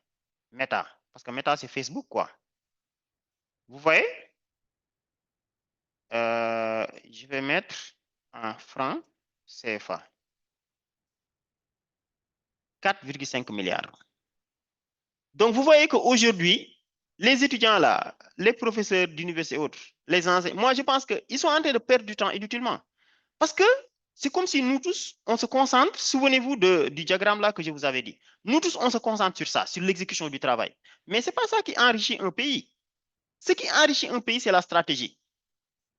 Meta. Parce que Meta, c'est Facebook, quoi. Vous voyez? Je vais mettre en francs CFA. 4,5 milliards. Donc, vous voyez qu'aujourd'hui, les étudiants là, les professeurs d'université et autres, les enseignants, moi, je pense qu'ils sont en train de perdre du temps inutilement. Parce que c'est comme si nous tous, on se concentre, souvenez-vous du diagramme là que je vous avais dit. Nous tous, on se concentre sur ça, sur l'exécution du travail. Mais ce n'est pas ça qui enrichit un pays. Ce qui enrichit un pays, c'est la stratégie.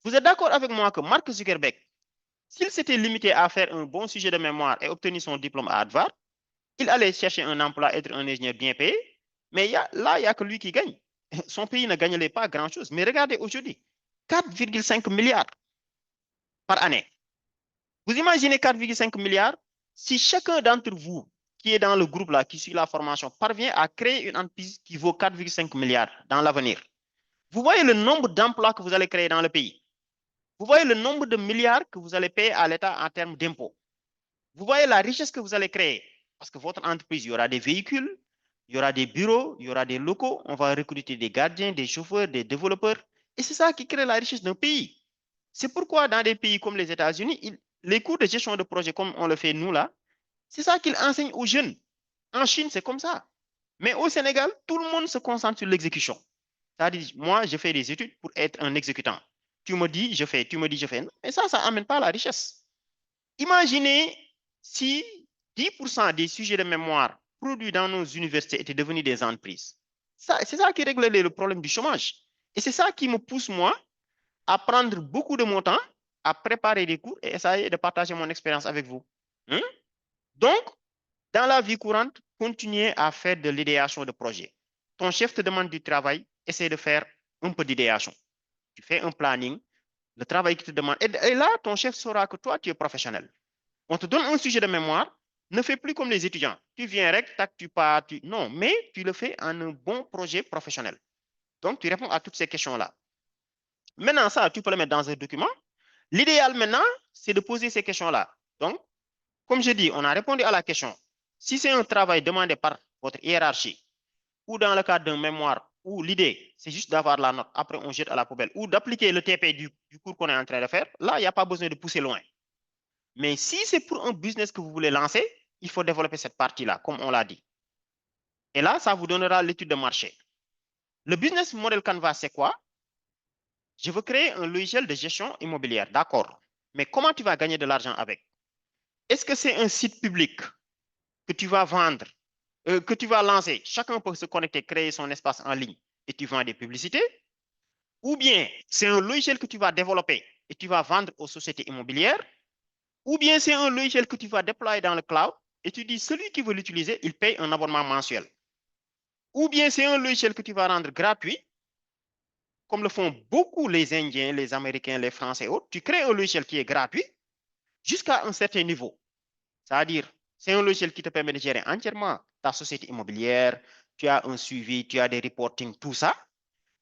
Vous êtes d'accord avec moi que Mark Zuckerberg, s'il s'était limité à faire un bon sujet de mémoire et obtenir son diplôme à Harvard, il allait chercher un emploi, être un ingénieur bien payé. Mais là, il n'y a que lui qui gagne. Son pays ne gagnerait pas grand-chose. Mais regardez aujourd'hui, 4,5 milliards par année. Vous imaginez 4,5 milliards si chacun d'entre vous qui est dans le groupe là, qui suit la formation, parvient à créer une entreprise qui vaut 4,5 milliards dans l'avenir. Vous voyez le nombre d'emplois que vous allez créer dans le pays. Vous voyez le nombre de milliards que vous allez payer à l'État en termes d'impôts. Vous voyez la richesse que vous allez créer. Parce que votre entreprise, il y aura des véhicules, il y aura des bureaux, il y aura des locaux, on va recruter des gardiens, des chauffeurs, des développeurs. Et c'est ça qui crée la richesse d'un pays. C'est pourquoi dans des pays comme les États-Unis, les cours de gestion de projet, comme on le fait nous là, c'est ça qu'ils enseignent aux jeunes. En Chine, c'est comme ça. Mais au Sénégal, tout le monde se concentre sur l'exécution. C'est-à-dire, moi, je fais des études pour être un exécutant. Tu me dis, je fais, tu me dis, je fais. Mais ça n'amène pas la richesse. Imaginez si 10% des sujets de mémoire produits dans nos universités étaient devenus des entreprises. C'est ça qui réglerait le problème du chômage. Et c'est ça qui me pousse, moi, à prendre beaucoup de mon temps, à préparer des cours et essayer de partager mon expérience avec vous. Donc, dans la vie courante, continuez à faire de l'idéation de projet. Ton chef te demande du travail, essaie de faire un peu d'idéation. Tu fais un planning, le travail qu'il te demande. Et là, ton chef saura que toi, tu es professionnel. On te donne un sujet de mémoire, ne fais plus comme les étudiants. Tu viens rek, tac, tu pars. Non, mais tu le fais en un bon projet professionnel. Donc, tu réponds à toutes ces questions-là. Maintenant, ça, tu peux le mettre dans un document. L'idéal maintenant, c'est de poser ces questions-là. Donc, comme je dis, on a répondu à la question. Si c'est un travail demandé par votre hiérarchie, ou dans le cadre d'un mémoire, où l'idée, c'est juste d'avoir la note, après on jette à la poubelle, ou d'appliquer le TP du cours qu'on est en train de faire, là, il n'y a pas besoin de pousser loin. Mais si c'est pour un business que vous voulez lancer, il faut développer cette partie-là, comme on l'a dit. Et là, ça vous donnera l'étude de marché. Le business model Canvas, c'est quoi? Je veux créer un logiciel de gestion immobilière, d'accord. Mais comment tu vas gagner de l'argent avec? Est-ce que c'est un site public que tu vas vendre, que tu vas lancer? Chacun peut se connecter, créer son espace en ligne et tu vends des publicités? Ou bien c'est un logiciel que tu vas développer et tu vas vendre aux sociétés immobilières? Ou bien c'est un logiciel que tu vas déployer dans le cloud et tu dis celui qui veut l'utiliser, il paye un abonnement mensuel. Ou bien c'est un logiciel que tu vas rendre gratuit, comme le font beaucoup les Indiens, les Américains, les Français et autres. Tu crées un logiciel qui est gratuit jusqu'à un certain niveau. C'est-à-dire, c'est un logiciel qui te permet de gérer entièrement ta société immobilière, tu as un suivi, tu as des reporting, tout ça.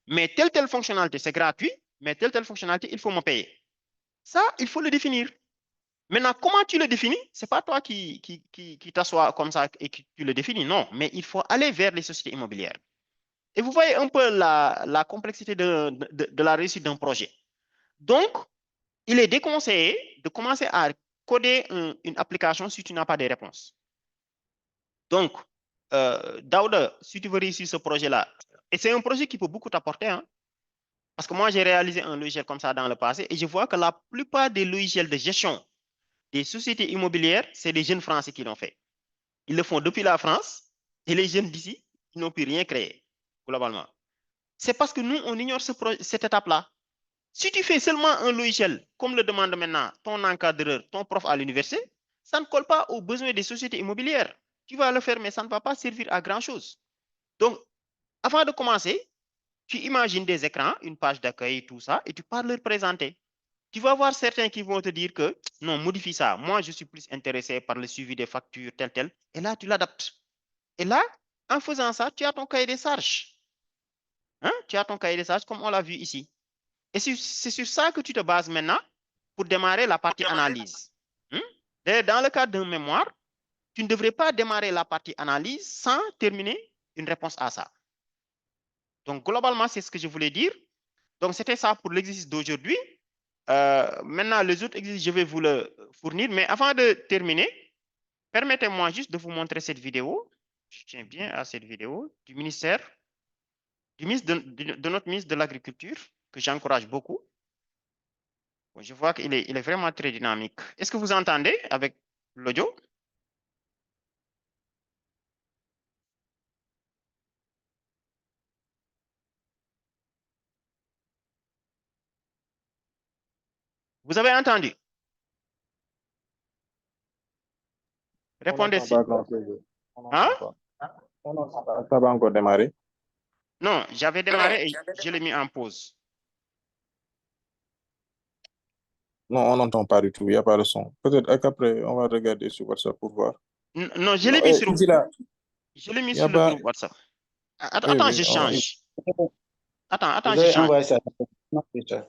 Mais telle fonctionnalité, c'est gratuit, mais telle fonctionnalité, il faut me payer. Ça, il faut le définir. Maintenant, comment tu le définis? Ce n'est pas toi qui t'assois comme ça et que tu le définis, non. Mais il faut aller vers les sociétés immobilières. Et vous voyez un peu la complexité de la réussite d'un projet. Donc, il est déconseillé de commencer à coder une application si tu n'as pas de réponses. Donc, Daouda, si tu veux réussir ce projet-là, et c'est un projet qui peut beaucoup t'apporter, hein, parce que moi, j'ai réalisé un logiciel comme ça dans le passé et je vois que la plupart des logiciels de gestion des sociétés immobilières, c'est les jeunes Français qui l'ont fait. Ils le font depuis la France et les jeunes d'ici, ils n'ont pu rien créer, globalement. C'est parce que nous, on ignore cette étape-là. Si tu fais seulement un logiciel, comme le demande maintenant ton encadreur, ton prof à l'université, ça ne colle pas aux besoins des sociétés immobilières. Tu vas le faire, mais ça ne va pas servir à grand-chose. Donc, avant de commencer, Tu imagines des écrans, une page d'accueil, tout ça, et tu pars leur présenter. Tu vas voir certains qui vont te dire que non, modifie ça. Moi, je suis plus intéressé par le suivi des factures, tel. Et là, tu l'adaptes. Et là, en faisant ça, tu as ton cahier des charges. Hein? Tu as ton cahier des charges comme on l'a vu ici. Et c'est sur ça que tu te bases maintenant pour démarrer la partie analyse. Dans le cadre d'un mémoire, tu ne devrais pas démarrer la partie analyse sans terminer une réponse à ça. Donc, globalement, c'est ce que je voulais dire. Donc, c'était ça pour l'exercice d'aujourd'hui. Maintenant, les autres exercices, je vais vous le fournir. Mais avant de terminer, permettez-moi juste de vous montrer cette vidéo. Je tiens bien à cette vidéo du ministère, de notre ministre de l'Agriculture, que j'encourage beaucoup. Bon, je vois qu'il est vraiment très dynamique. Est-ce que vous entendez avec l'audio? Vous avez entendu? Répondez si. Hein? On n'entend pas. Ça va encore démarrer. Non, j'avais démarré et je l'ai mis en pause. Non, on n'entend pas du tout. Il n'y a pas de son. Peut-être qu'après, on va regarder sur WhatsApp pour voir. Non, je l'ai mis sur, je l'ai mis sur le groupe WhatsApp. Attends, je change. Attends, je change.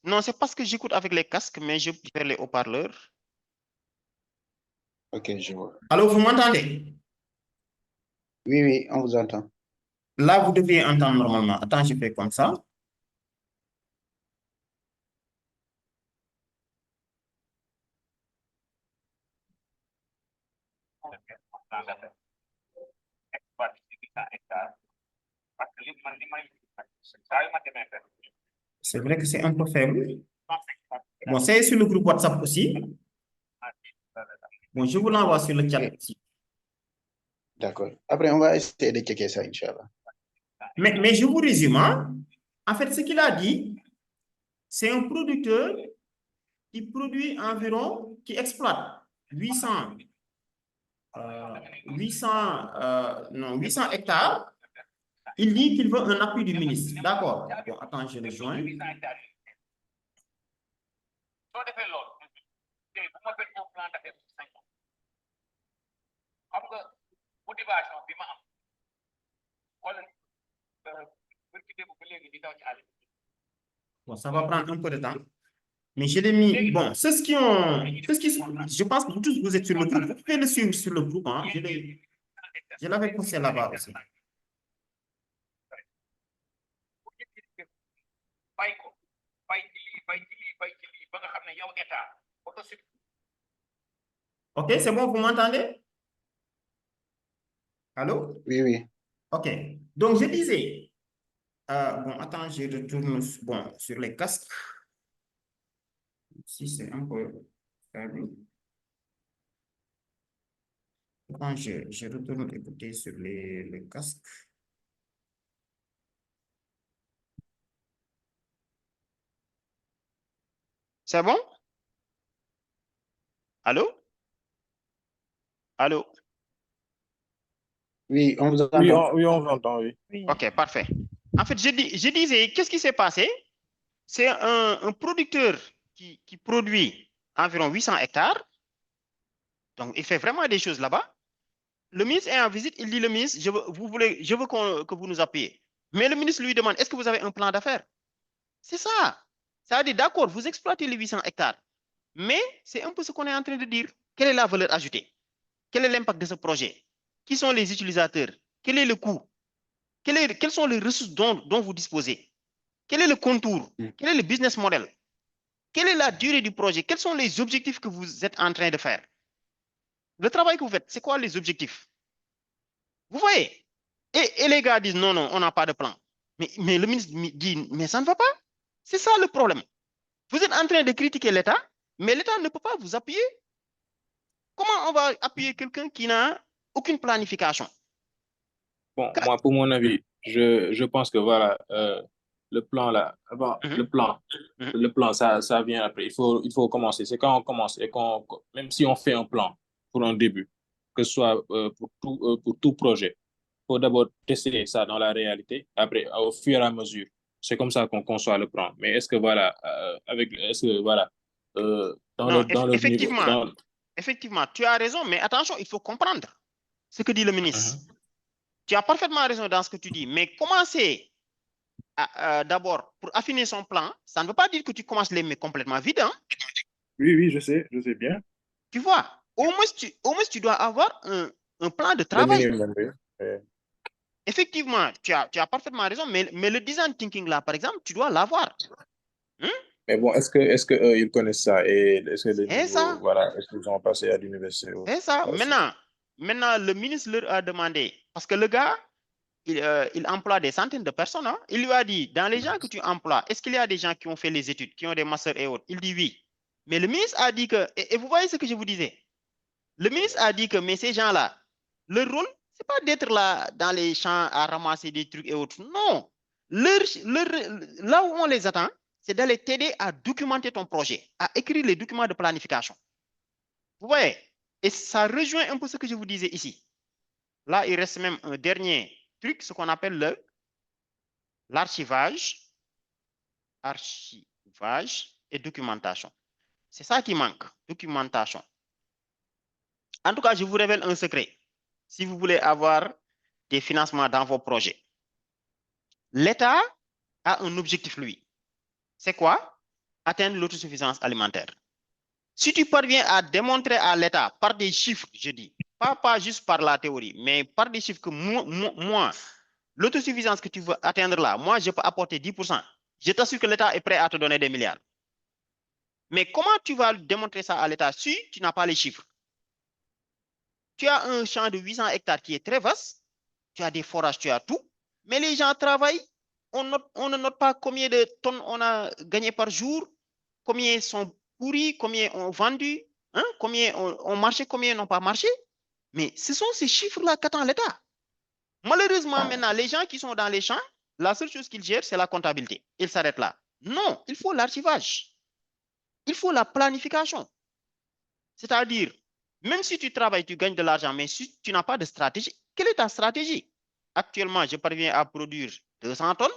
Non, c'est parce que j'écoute avec les casques, mais je perds les haut-parleurs. Ok, je vois. Allô, vous m'entendez? Oui, on vous entend. Là, vous devez entendre normalement. Attends, je fais comme ça. C'est vrai que c'est un peu faible. Bon, c'est sur le groupe WhatsApp aussi. Bon, je vous l'envoie sur le chat aussi. D'accord. Après, on va essayer de checker ça, Inch'Allah. Mais je vous résume. Hein. En fait, ce qu'il a dit, c'est un producteur qui produit environ, qui exploite 800 hectares. Il dit qu'il veut un appui du ministre. D'accord. Bon, attends, je le joins. Bon, ça va prendre un peu de temps. Mais je l'ai mis. Bon, c'est ce qui ont. Je pense que vous tous, vous êtes sur le groupe. Vous pouvez le suivre sur le groupe. Hein. Je l'avais poussé là-bas aussi. Ok, c'est bon, vous m'entendez? Allô? Oui. Ok. Donc, je disais. Bon, attends, je retourne sur les casques. Si c'est un peu faible. Quand je retourne écouter sur les casques. C'est bon? Allô? Allô? Oui, on vous entend. Oui, on vous entend, oui. Ok, parfait. En fait, je disais, qu'est-ce qui s'est passé? C'est un producteur qui produit environ 800 hectares. Donc, il fait vraiment des choses là-bas. Le ministre est en visite, il dit le ministre, je veux que vous nous appuyez. Mais le ministre lui demande, est-ce que vous avez un plan d'affaires? C'est ça. Ça veut dire, d'accord, vous exploitez les 800 hectares. Mais c'est un peu ce qu'on est en train de dire. Quelle est la valeur ajoutée? Quel est l'impact de ce projet? Qui sont les utilisateurs? Quel est le coût? Quelles sont les ressources dont vous disposez? Quel est le contour? Quel est le business model? Quelle est la durée du projet? Quels sont les objectifs que vous êtes en train de faire? Le travail que vous faites, c'est quoi les objectifs? Vous voyez? Et les gars disent non, on n'a pas de plan. Mais le ministre dit, mais ça ne va pas. C'est ça le problème. Vous êtes en train de critiquer l'État, mais l'État ne peut pas vous appuyer. Comment on va appuyer quelqu'un qui n'a aucune planification? Bon, moi, pour mon avis, je pense que voilà, le plan là, le plan, ça vient après. Il faut commencer. C'est quand on commence et même si on fait un plan pour un début, que ce soit pour tout projet, faut d'abord tester ça dans la réalité. Après, au fur et à mesure, c'est comme ça qu'on conçoit le plan. Mais est-ce que voilà, est-ce que voilà, Non, dans le niveau, effectivement, tu as raison, mais attention, il faut comprendre ce que dit le ministre. Tu as parfaitement raison dans ce que tu dis, mais commencer d'abord pour affiner son plan, ça ne veut pas dire que tu commences les mains complètement vides. Hein? Oui, je sais bien. Tu vois, au moins tu dois avoir un plan de travail. Effectivement, tu as parfaitement raison, mais le design thinking là, par exemple, tu dois l'avoir. Mais bon, est-ce que ils connaissent ça et est-ce que le niveau, ça. voilà, est-ce qu'ils ont passé à l'université? C'est ça. Maintenant, le ministre leur a demandé, parce que le gars, il emploie des centaines de personnes. Hein? Il lui a dit, dans les gens que tu emploies, est-ce qu'il y a des gens qui ont fait les études, qui ont des masters et autres? Il dit oui. Mais le ministre a dit que, et vous voyez ce que je vous disais, le ministre a dit que, mais ces gens-là, leur rôle, c'est pas d'être là dans les champs à ramasser des trucs et autres. Non. Là où on les attend, c'est d'aller t'aider à documenter ton projet, à écrire les documents de planification. Vous voyez? Et ça rejoint un peu ce que je vous disais ici. Là, il reste même un dernier truc, ce qu'on appelle l'archivage et documentation. C'est ça qui manque, documentation. En tout cas, je vous révèle un secret. Si vous voulez avoir des financements dans vos projets, l'État a un objectif, lui. C'est quoi? Atteindre l'autosuffisance alimentaire. Si tu parviens à démontrer à l'État par des chiffres, je dis, pas juste par la théorie, mais par des chiffres que moi l'autosuffisance que tu veux atteindre là, moi, je peux apporter 10%. Je t'assure que l'État est prêt à te donner des milliards. Mais comment tu vas démontrer ça à l'État si tu n'as pas les chiffres? Tu as un champ de 800 hectares qui est très vaste, tu as des forages, tu as tout, mais les gens travaillent, on ne note pas combien de tonnes on a gagné par jour, combien sont pourris, combien ont vendu, hein, combien ont marché, combien n'ont pas marché. Mais ce sont ces chiffres-là qu'attend l'État. Malheureusement, maintenant, les gens qui sont dans les champs, la seule chose qu'ils gèrent, c'est la comptabilité. Ils s'arrêtent là. Non, il faut l'archivage. Il faut la planification. C'est-à-dire, même si tu travailles, tu gagnes de l'argent, mais si tu n'as pas de stratégie, quelle est ta stratégie? Actuellement, je parviens à produire 200 tonnes.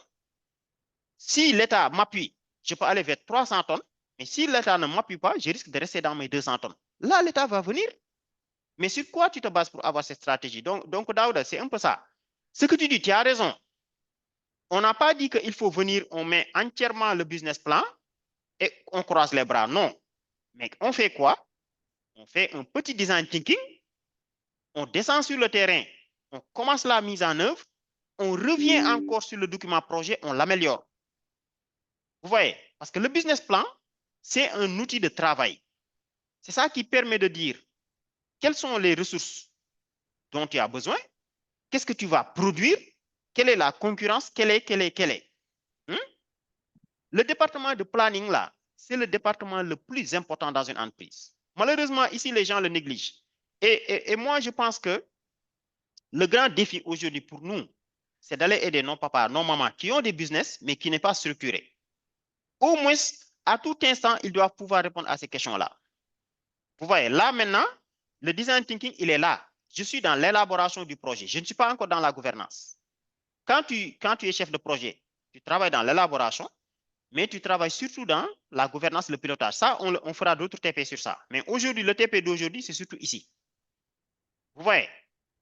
Si l'État m'appuie, je peux aller vers 300 tonnes. Mais si l'État ne m'appuie pas, je risque de rester dans mes 200 tonnes. Là, l'État va venir. Mais sur quoi tu te bases pour avoir cette stratégie? Donc Daouda, c'est un peu ça. Ce que tu dis, tu as raison. On n'a pas dit qu'il faut venir, on met entièrement le business plan et on croise les bras. Non. Mais on fait quoi? On fait un petit design thinking, on descend sur le terrain, on commence la mise en œuvre, on revient encore sur le document projet, on l'améliore. Vous voyez? Parce que le business plan, c'est un outil de travail. C'est ça qui permet de dire quelles sont les ressources dont tu as besoin, qu'est-ce que tu vas produire, quelle est la concurrence, quelle est. Le département de planning, là, c'est le département le plus important dans une entreprise. Malheureusement, ici, les gens le négligent. Et moi, je pense que le grand défi aujourd'hui pour nous, c'est d'aller aider nos papas, nos mamans qui ont des business, mais qui n'est pas structuré. Au moins, à tout instant, ils doivent pouvoir répondre à ces questions-là. Vous voyez, là maintenant, le design thinking, il est là. Je suis dans l'élaboration du projet. Je ne suis pas encore dans la gouvernance. Quand tu es chef de projet, tu travailles dans l'élaboration, mais tu travailles surtout dans la gouvernance, le pilotage. Ça, on fera d'autres TP sur ça. Mais aujourd'hui, le TP d'aujourd'hui, c'est surtout ici. Vous voyez,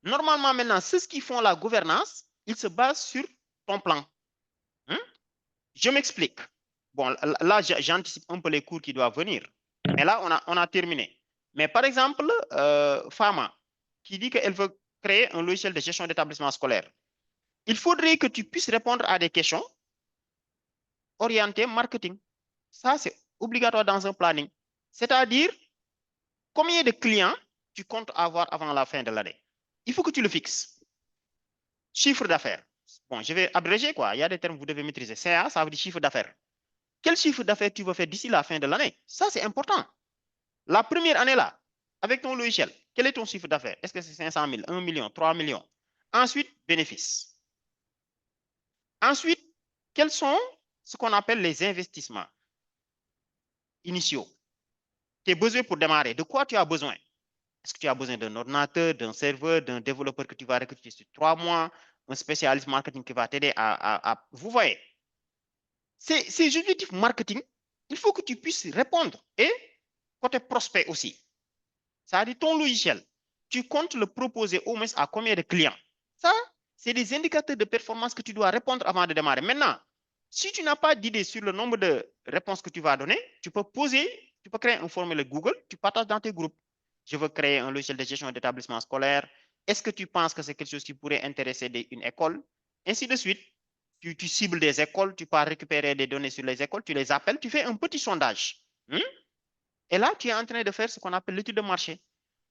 normalement maintenant, ceux qui font la gouvernance, ils se basent sur ton plan. Je m'explique. Bon, là, j'anticipe un peu les cours qui doivent venir. Mais là, on a terminé. Mais par exemple, Fama, qui dit qu'elle veut créer un logiciel de gestion d'établissement scolaire. Il faudrait que tu puisses répondre à des questions orientées marketing. Ça, c'est obligatoire dans un planning. C'est-à-dire, combien de clients tu comptes avoir avant la fin de l'année? Il faut que tu le fixes. Chiffre d'affaires. Bon, je vais abréger, quoi. Il y a des termes que vous devez maîtriser. CA, ça veut dire chiffre d'affaires. Quel chiffre d'affaires tu veux faire d'ici la fin de l'année? Ça, c'est important. La première année, là, avec ton logiciel, quel est ton chiffre d'affaires? Est-ce que c'est 500 000, 1 million, 3 millions? Ensuite, bénéfices. Ensuite, quels sont ce qu'on appelle les investissements initiaux? Tes besoins pour démarrer, de quoi tu as besoin? Est-ce que tu as besoin d'un ordinateur, d'un serveur, d'un développeur que tu vas recruter sur 3 mois, un spécialiste marketing qui va t'aider à... Vous voyez, ces objectifs marketing, il faut que tu puisses répondre. Et côté prospect aussi. Ça dit ton logiciel, tu comptes le proposer au moins à combien de clients? Ça, c'est des indicateurs de performance que tu dois répondre avant de démarrer. Maintenant, si tu n'as pas d'idée sur le nombre de réponses que tu vas donner, tu peux créer un formulaire Google, tu partages dans tes groupes. Je veux créer un logiciel de gestion d'établissement scolaire. Est-ce que tu penses que c'est quelque chose qui pourrait intéresser une école? Ainsi de suite. Tu cibles des écoles, tu peux récupérer des données sur les écoles, tu les appelles, tu fais un petit sondage. Et là, tu es en train de faire ce qu'on appelle l'étude de marché.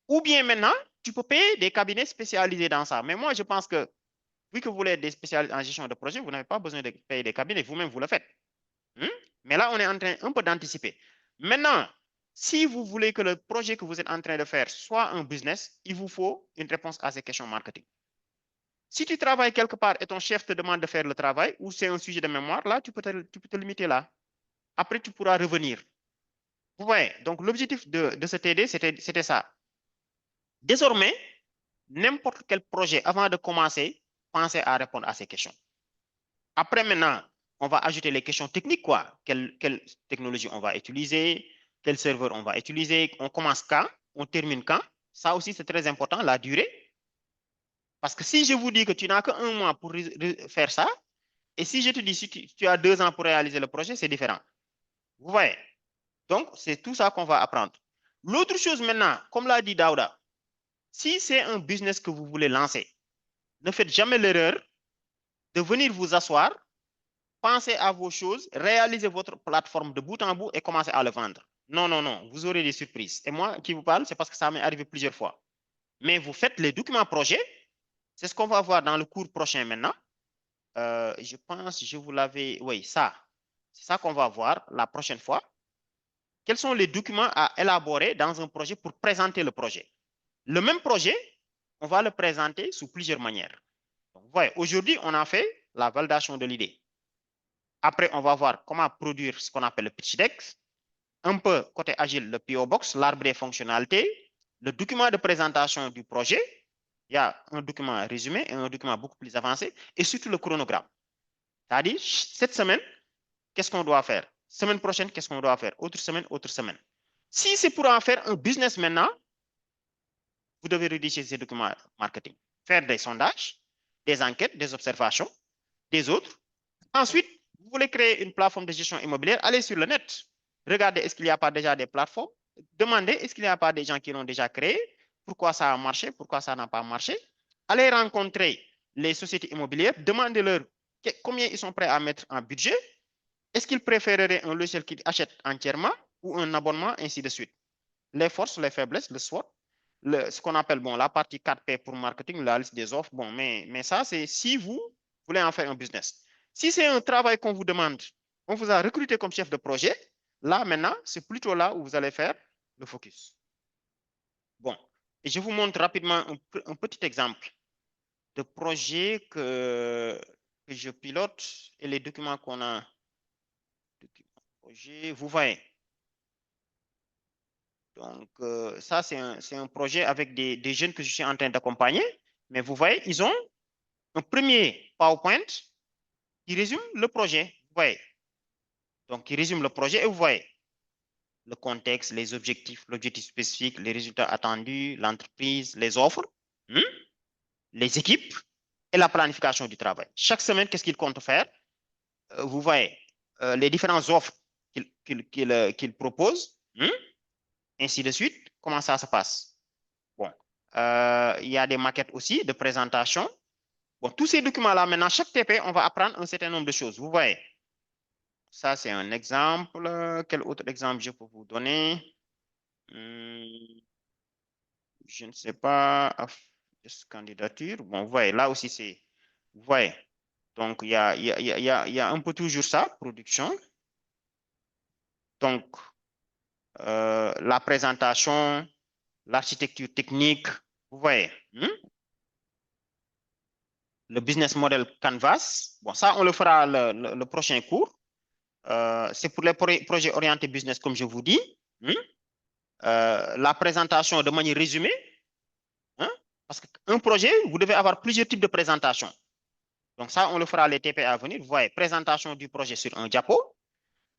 Ou bien maintenant, tu peux payer des cabinets spécialisés dans ça. Mais moi, je pense que, vu que vous voulez être des spécialistes en gestion de projet, vous n'avez pas besoin de payer des cabinets, vous-même, vous le faites. Mais là, on est en train un peu d'anticiper. Maintenant, si vous voulez que le projet que vous êtes en train de faire soit un business, il vous faut une réponse à ces questions marketing. Si tu travailles quelque part et ton chef te demande de faire le travail, ou c'est un sujet de mémoire, là, tu peux te limiter là. Après, tu pourras revenir. Vous voyez, donc l'objectif de ce TD, c'était ça. Désormais, n'importe quel projet, avant de commencer, pensez à répondre à ces questions. Après, maintenant, on va ajouter les questions techniques, quoi. Quelle technologie on va utiliser, quel serveur on va utiliser, on commence quand, on termine quand. Ça aussi, c'est très important, la durée. Parce que si je vous dis que tu n'as qu'un mois pour faire ça, et si je te dis que tu as 2 ans pour réaliser le projet, c'est différent. Vous voyez? Donc, c'est tout ça qu'on va apprendre. L'autre chose maintenant, comme l'a dit Daouda, si c'est un business que vous voulez lancer, ne faites jamais l'erreur de venir vous asseoir, penser à vos choses, réaliser votre plateforme de bout en bout et commencer à le vendre. Non, non, non, vous aurez des surprises. Et moi qui vous parle, c'est parce que ça m'est arrivé plusieurs fois. Mais vous faites les documents projets. C'est ce qu'on va voir dans le cours prochain maintenant. Je pense, je vous l'avais... Oui, ça. C'est ça qu'on va voir la prochaine fois. Quels sont les documents à élaborer dans un projet pour présenter le projet? Le même projet, on va le présenter sous plusieurs manières. Donc, vous voyez, aujourd'hui, on a fait la validation de l'idée. Après, on va voir comment produire ce qu'on appelle le pitch deck. Un peu côté agile, le PO Box, l'arbre des fonctionnalités, le document de présentation du projet. Il y a un document résumé et un document beaucoup plus avancé, et surtout le chronogramme. C'est-à-dire, cette semaine, qu'est-ce qu'on doit faire? Semaine prochaine, qu'est-ce qu'on doit faire? Autre semaine, autre semaine. Si c'est pour en faire un business maintenant, vous devez rédiger ces documents marketing. Faire des sondages, des enquêtes, des observations, des autres. Ensuite, vous voulez créer une plateforme de gestion immobilière, allez sur le net. Regardez, est-ce qu'il n'y a pas déjà des plateformes? Demandez, est-ce qu'il n'y a pas des gens qui l'ont déjà créé? Pourquoi ça a marché? Pourquoi ça n'a pas marché? Allez rencontrer les sociétés immobilières, demandez-leur combien ils sont prêts à mettre en budget. Est-ce qu'ils préféreraient un logiciel qu'ils achètent entièrement ou un abonnement, ainsi de suite. Les forces, les faiblesses, le SWOT, ce qu'on appelle la partie 4P pour marketing, la liste des offres. Bon, mais ça, c'est si vous voulez en faire un business. Si c'est un travail qu'on vous demande, on vous a recruté comme chef de projet, là, maintenant, c'est plutôt là où vous allez faire le focus. Bon, et je vous montre rapidement un petit exemple de projet que je pilote et les documents qu'on a. Vous voyez. Donc, ça, c'est un projet avec des jeunes que je suis en train d'accompagner. Mais vous voyez, ils ont un premier PowerPoint qui résume le projet. Vous voyez. Donc, il résume le projet et vous voyez le contexte, les objectifs, l'objectif spécifique, les résultats attendus, l'entreprise, les offres, les équipes et la planification du travail. Chaque semaine, qu'est-ce qu'il compte faire? Vous voyez les différentes offres qu'il propose, ainsi de suite. Comment ça se passe? Bon, il y a des maquettes aussi de présentation. Bon, tous ces documents-là, maintenant, chaque TP, on va apprendre un certain nombre de choses. Vous voyez, ça, c'est un exemple. Quel autre exemple je peux vous donner? Je ne sais pas. Candidature. Bon, vous voyez, là aussi, c'est... Vous voyez. Donc, il y a un peu toujours ça, production. Donc, la présentation, l'architecture technique, vous voyez. Le business model Canvas. Bon, ça, on le fera le prochain cours. C'est pour les projets orientés business, comme je vous dis. La présentation de manière résumée. Parce qu'un projet, vous devez avoir plusieurs types de présentations. Donc ça, on le fera les TP à venir. Vous voyez, présentation du projet sur un diapo.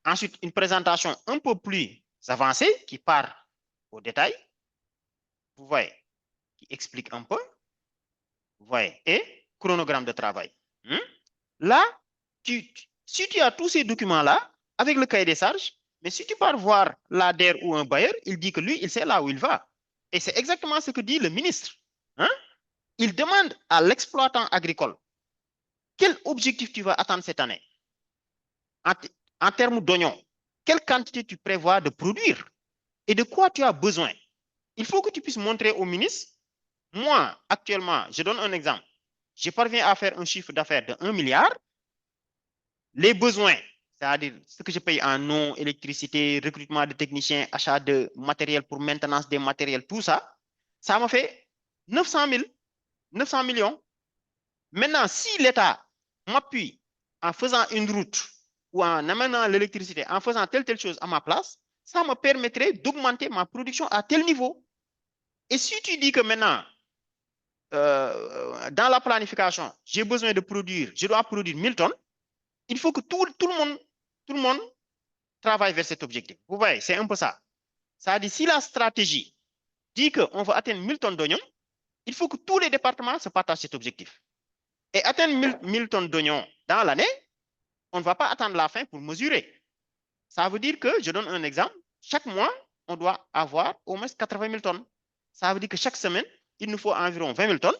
Ensuite, une présentation un peu plus avancée qui part au détail. Vous voyez, qui explique un peu. Vous voyez, et chronogramme de travail. Là, si tu as tous ces documents-là, avec le cahier des charges, mais si tu pars voir l'ADER ou un bailleur, il dit que lui, il sait là où il va. Et c'est exactement ce que dit le ministre. Il demande à l'exploitant agricole quel objectif tu vas atteindre cette année en termes d'oignons. Quelle quantité tu prévois de produire et de quoi tu as besoin. Il faut que tu puisses montrer au ministre. Moi, actuellement, je donne un exemple. Je parviens à faire un chiffre d'affaires de 1 milliard. Les besoins, c'est-à-dire ce que je paye en eau, électricité, recrutement de techniciens, achat de matériel pour maintenance des matériels, tout ça, ça me fait 900 millions. Maintenant, si l'État m'appuie en faisant une route ou en amenant l'électricité, en faisant telle chose à ma place, ça me permettrait d'augmenter ma production à tel niveau. Et si tu dis que maintenant, dans la planification, j'ai besoin de produire, je dois produire 1000 tonnes, il faut que tout le monde travaille vers cet objectif. Vous voyez, c'est un peu ça. Ça dit, si la stratégie dit qu'on va atteindre 1000 tonnes d'oignons, il faut que tous les départements se partagent cet objectif. Et atteindre 1000 tonnes d'oignons dans l'année, on ne va pas attendre la fin pour mesurer. Ça veut dire que, je donne un exemple, chaque mois, on doit avoir au moins 80 000 tonnes. Ça veut dire que chaque semaine, il nous faut environ 20 000 tonnes.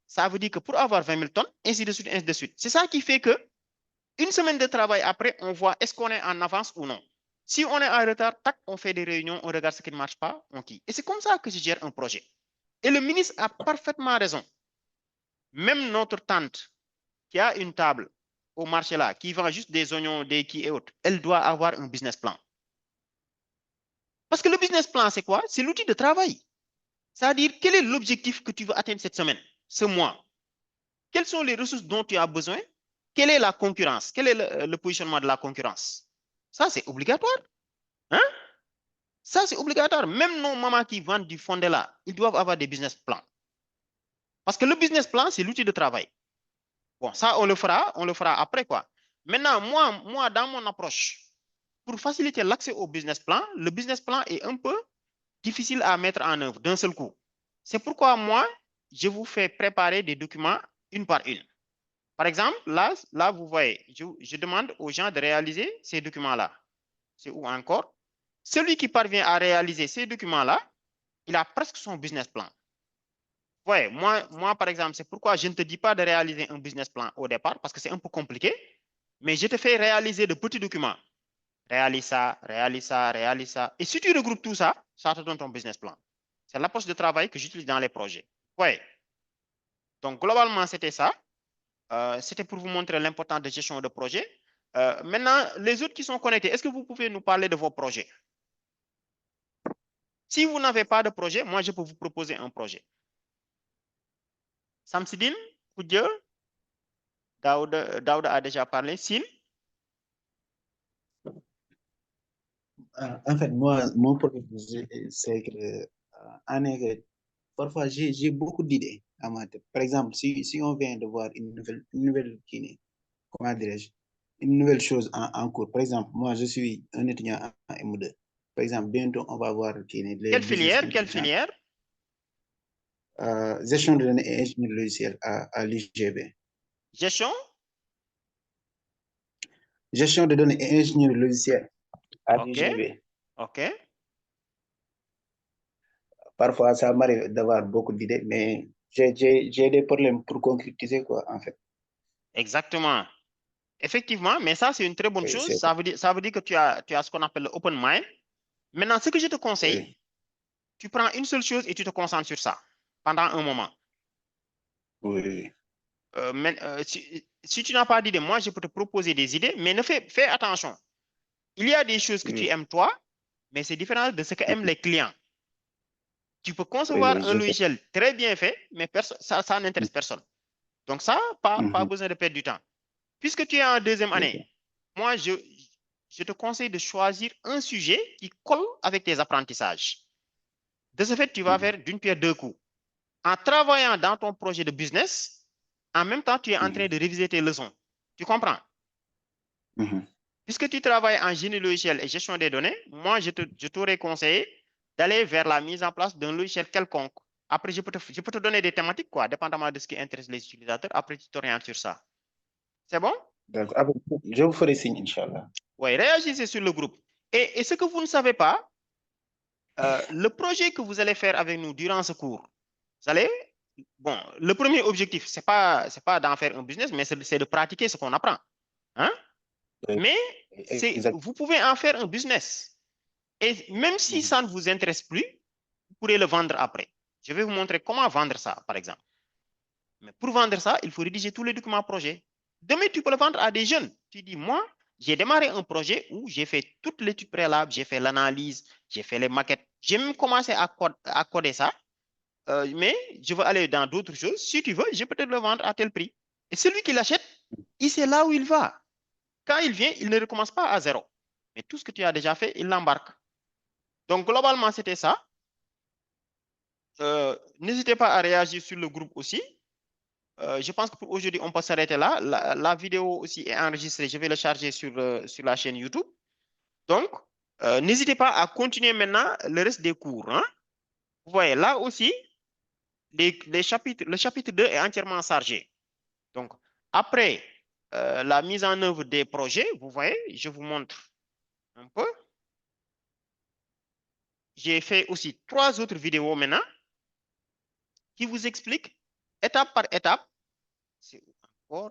Ça veut dire que pour avoir 20 000 tonnes, ainsi de suite, ainsi de suite. C'est ça qui fait que une semaine de travail après, on voit est-ce qu'on est en avance ou non. Si on est en retard, tac, on fait des réunions, on regarde ce qui ne marche pas, on quitte. Et c'est comme ça que je gère un projet. Et le ministre a parfaitement raison. Même notre tante qui a une table au marché là, qui vend juste des oignons, des qui et autres, elle doit avoir un business plan. Parce que le business plan, c'est quoi? C'est l'outil de travail. C'est-à-dire, quel est l'objectif que tu veux atteindre cette semaine, ce mois? Quelles sont les ressources dont tu as besoin? Quelle est la concurrence? Quel est le positionnement de la concurrence? Ça, c'est obligatoire. Ça, c'est obligatoire. Même nos mamans qui vendent du fondé là, ils doivent avoir des business plans. Parce que le business plan, c'est l'outil de travail. Bon, ça, on le fera après quoi. Maintenant, moi, dans mon approche, pour faciliter l'accès au business plan, le business plan est un peu difficile à mettre en œuvre d'un seul coup. C'est pourquoi moi, je vous fais préparer des documents une par une. Par exemple, là vous voyez, je demande aux gens de réaliser ces documents-là. C'est où encore? Celui qui parvient à réaliser ces documents-là, il a presque son business plan. Ouais, moi, par exemple, c'est pourquoi je ne te dis pas de réaliser un business plan au départ, parce que c'est un peu compliqué, mais je te fais réaliser de petits documents. Réalise ça, réalise ça, réalise ça. Et si tu regroupes tout ça, ça te donne ton business plan. C'est l'approche de travail que j'utilise dans les projets. Ouais. Donc, globalement, c'était ça. C'était pour vous montrer l'importance de gestion de projet. Maintenant, les autres qui sont connectés, est-ce que vous pouvez nous parler de vos projets? Si vous n'avez pas de projet, moi, je peux vous proposer un projet. Samsidine, Koudje, Daouda a déjà parlé. Sin? En fait, moi, mon problème, c'est que, parfois, j'ai beaucoup d'idées à ma tête. Par exemple, si on vient de voir une nouvelle comment dirais-je, une nouvelle chose en cours. Par exemple, moi, je suis un étudiant en M2. Par exemple, bientôt, on va voir les Quelle filière? Quelle filière? Gestion de données et ingénierie logicielle à l'IGB. Gestion? Gestion de données et ingénierie logicielle à Ok. l'IGB. Ok. Parfois, ça m'arrive d'avoir beaucoup d'idées, mais j'ai des problèmes pour concrétiser, quoi, en fait. Exactement. Effectivement, mais ça, c'est une très bonne Oui, chose. Ça veut dire que tu as ce qu'on appelle le open mind. Maintenant, ce que je te conseille, oui. tu prends une seule chose et tu te concentres sur ça pendant un moment. Oui. Si tu n'as pas d'idée, moi, je peux te proposer des idées, mais fais attention. Il y a des choses que tu aimes toi, mais c'est différent de ce qu'aiment les clients. Tu peux concevoir un logiciel très bien fait, mais ça n'intéresse personne. Donc ça, pas besoin de perdre du temps. Puisque tu es en deuxième année, moi, je te conseille de choisir un sujet qui colle avec tes apprentissages. De ce fait, tu vas faire d'une pierre deux coups. en travaillant dans ton projet de business, en même temps, tu es en train de réviser tes leçons. Tu comprends? Puisque tu travailles en génie logiciel et gestion des données, moi, je t'aurais conseillé d'aller vers la mise en place d'un logiciel quelconque. Après, je peux te donner des thématiques, quoi, dépendamment de ce qui intéresse les utilisateurs. Après, tu t'orientes sur ça. C'est bon? D'accord. Après, je vous ferai signe, Inch'Allah. Oui, réagissez sur le groupe. Et ce que vous ne savez pas, le projet que vous allez faire avec nous durant ce cours, vous allez, bon, le premier objectif, c'est pas d'en faire un business, mais c'est de pratiquer ce qu'on apprend. Hein? Mais vous pouvez en faire un business. Et même si ça ne vous intéresse plus, vous pourrez le vendre après. Je vais vous montrer comment vendre ça, par exemple. Mais pour vendre ça, il faut rédiger tous les documents projet. Demain, tu peux le vendre à des jeunes. Tu dis, moi, j'ai démarré un projet où j'ai fait toute l'étude préalable, j'ai fait l'analyse, j'ai fait les maquettes. J'ai même commencé à coder ça. Mais je veux aller dans d'autres choses. Si tu veux, je peux te le vendre à tel prix. Et celui qui l'achète, il sait là où il va. Quand il vient, il ne recommence pas à zéro. Mais tout ce que tu as déjà fait, il l'embarque. Donc, globalement, c'était ça. N'hésitez pas à réagir sur le groupe aussi. Je pense que pour aujourd'hui, on peut s'arrêter là. La vidéo aussi est enregistrée. Je vais le charger sur la chaîne YouTube. Donc, n'hésitez pas à continuer maintenant le reste des cours. Hein. Vous voyez, là aussi, le chapitre 2 est entièrement chargé. Donc, après la mise en œuvre des projets, vous voyez, je vous montre un peu. J'ai fait aussi 3 autres vidéos maintenant qui vous expliquent étape par étape.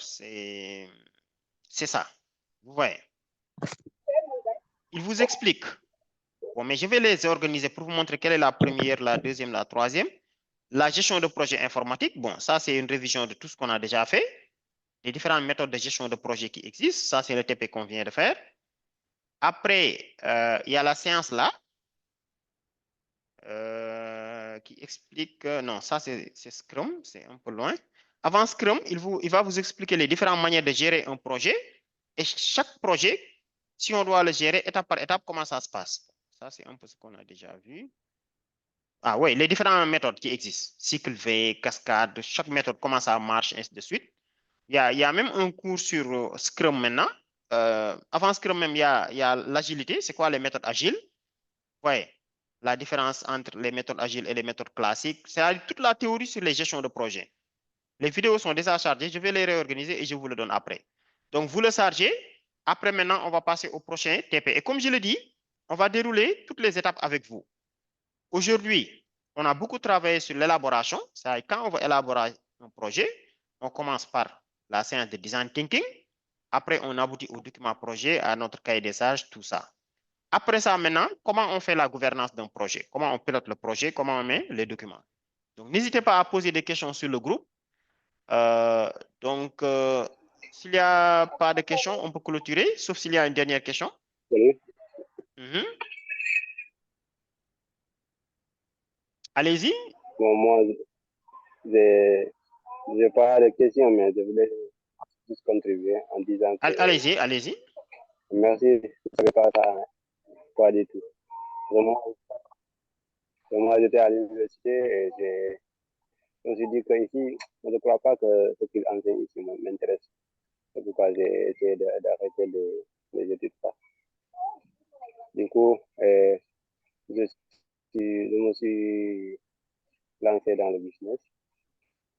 C'est ça. Vous voyez. Il vous explique. Bon, mais je vais les organiser pour vous montrer quelle est la première, la deuxième, la troisième. La gestion de projet informatique. Bon, ça, c'est une révision de tout ce qu'on a déjà fait. Les différentes méthodes de gestion de projet qui existent. Ça, c'est le TP qu'on vient de faire. Après, il y a la séance là. Qui explique... non, ça, c'est Scrum. C'est un peu loin. Avant Scrum, il va vous expliquer les différentes manières de gérer un projet. Et chaque projet, si on doit le gérer étape par étape, comment ça se passe. Ça, c'est un peu ce qu'on a déjà vu. Ah oui, les différentes méthodes qui existent. Cycle V, cascade, chaque méthode, comment ça marche, ainsi de suite. Il y a même un cours sur Scrum maintenant. Avant Scrum même, il y a l'agilité. C'est quoi les méthodes agiles? Oui, la différence entre les méthodes agiles et les méthodes classiques. C'est toute la théorie sur les gestions de projet. Les vidéos sont déjà chargées. Je vais les réorganiser et je vous le donne après. Donc, vous le chargez. Après, maintenant, on va passer au prochain TP. Et comme je le dis, on va dérouler toutes les étapes avec vous. Aujourd'hui, on a beaucoup travaillé sur l'élaboration. C'est-à-dire quand on va élaborer un projet, on commence par la séance de design thinking. Après, on aboutit au document projet, à notre cahier des charges, tout ça. Après ça, maintenant, comment on fait la gouvernance d'un projet? Comment on pilote le projet? Comment on met les documents? Donc, n'hésitez pas à poser des questions sur le groupe. Donc, s'il n'y a pas de questions, on peut clôturer, sauf s'il y a une dernière question. Oui. Allez-y. Bon, moi, je n'ai pas de questions, mais je voulais juste contribuer en disant que... Allez-y, allez-y. Merci, je ne savais pas ça, pas du tout. Vraiment, j'étais à l'université et je me suis dit qu'ici, je ne crois pas que ce qu'ils enseignent ici m'intéresse. C'est pourquoi j'ai essayé d'arrêter les études. Du coup, je me suis lancé dans le business.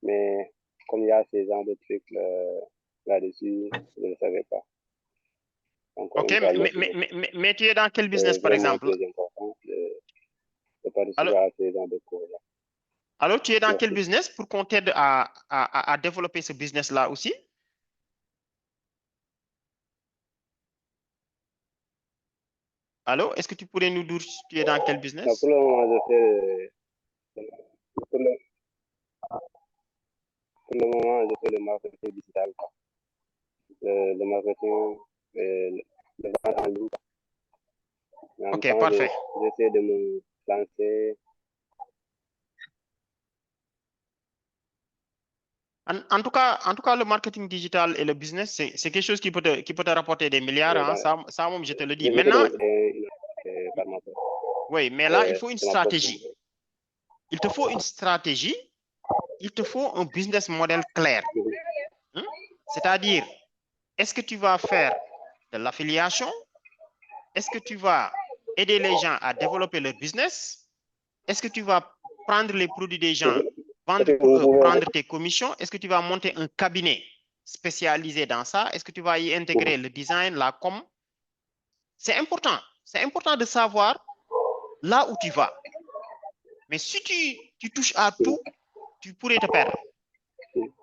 Mais comme il y a ces genres de trucs là-dessus, je ne savais pas. Encore Ok, mais tu es dans quel business, par exemple? C'est important de participer à ces genres de cours. Alors, tu es dans quel business pour qu'on t'aide à développer ce business-là aussi? Allô, est-ce que tu pourrais nous dire si tu es dans quel business? Pour le moment, je fais le marketing digital. Le marketing, le vente en ligne. Ok, parfait. J'essaie de me lancer. En tout cas, le marketing digital et le business, c'est quelque chose qui peut te rapporter des milliards. Hein, ça, moi, je te le dis. Maintenant, oui, mais là, il faut une stratégie. Il te faut une stratégie il te faut un business model clair. Hein? C'est-à-dire, est-ce que tu vas faire de l'affiliation? Est-ce que tu vas aider les gens à développer leur business? Est-ce que tu vas prendre les produits des gens, vendre pour eux, prendre tes commissions? Est-ce que tu vas monter un cabinet spécialisé dans ça? Est-ce que tu vas y intégrer le design, la com? C'est important. C'est important de savoir là où tu vas. Mais si tu touches à tout, tu pourrais te perdre.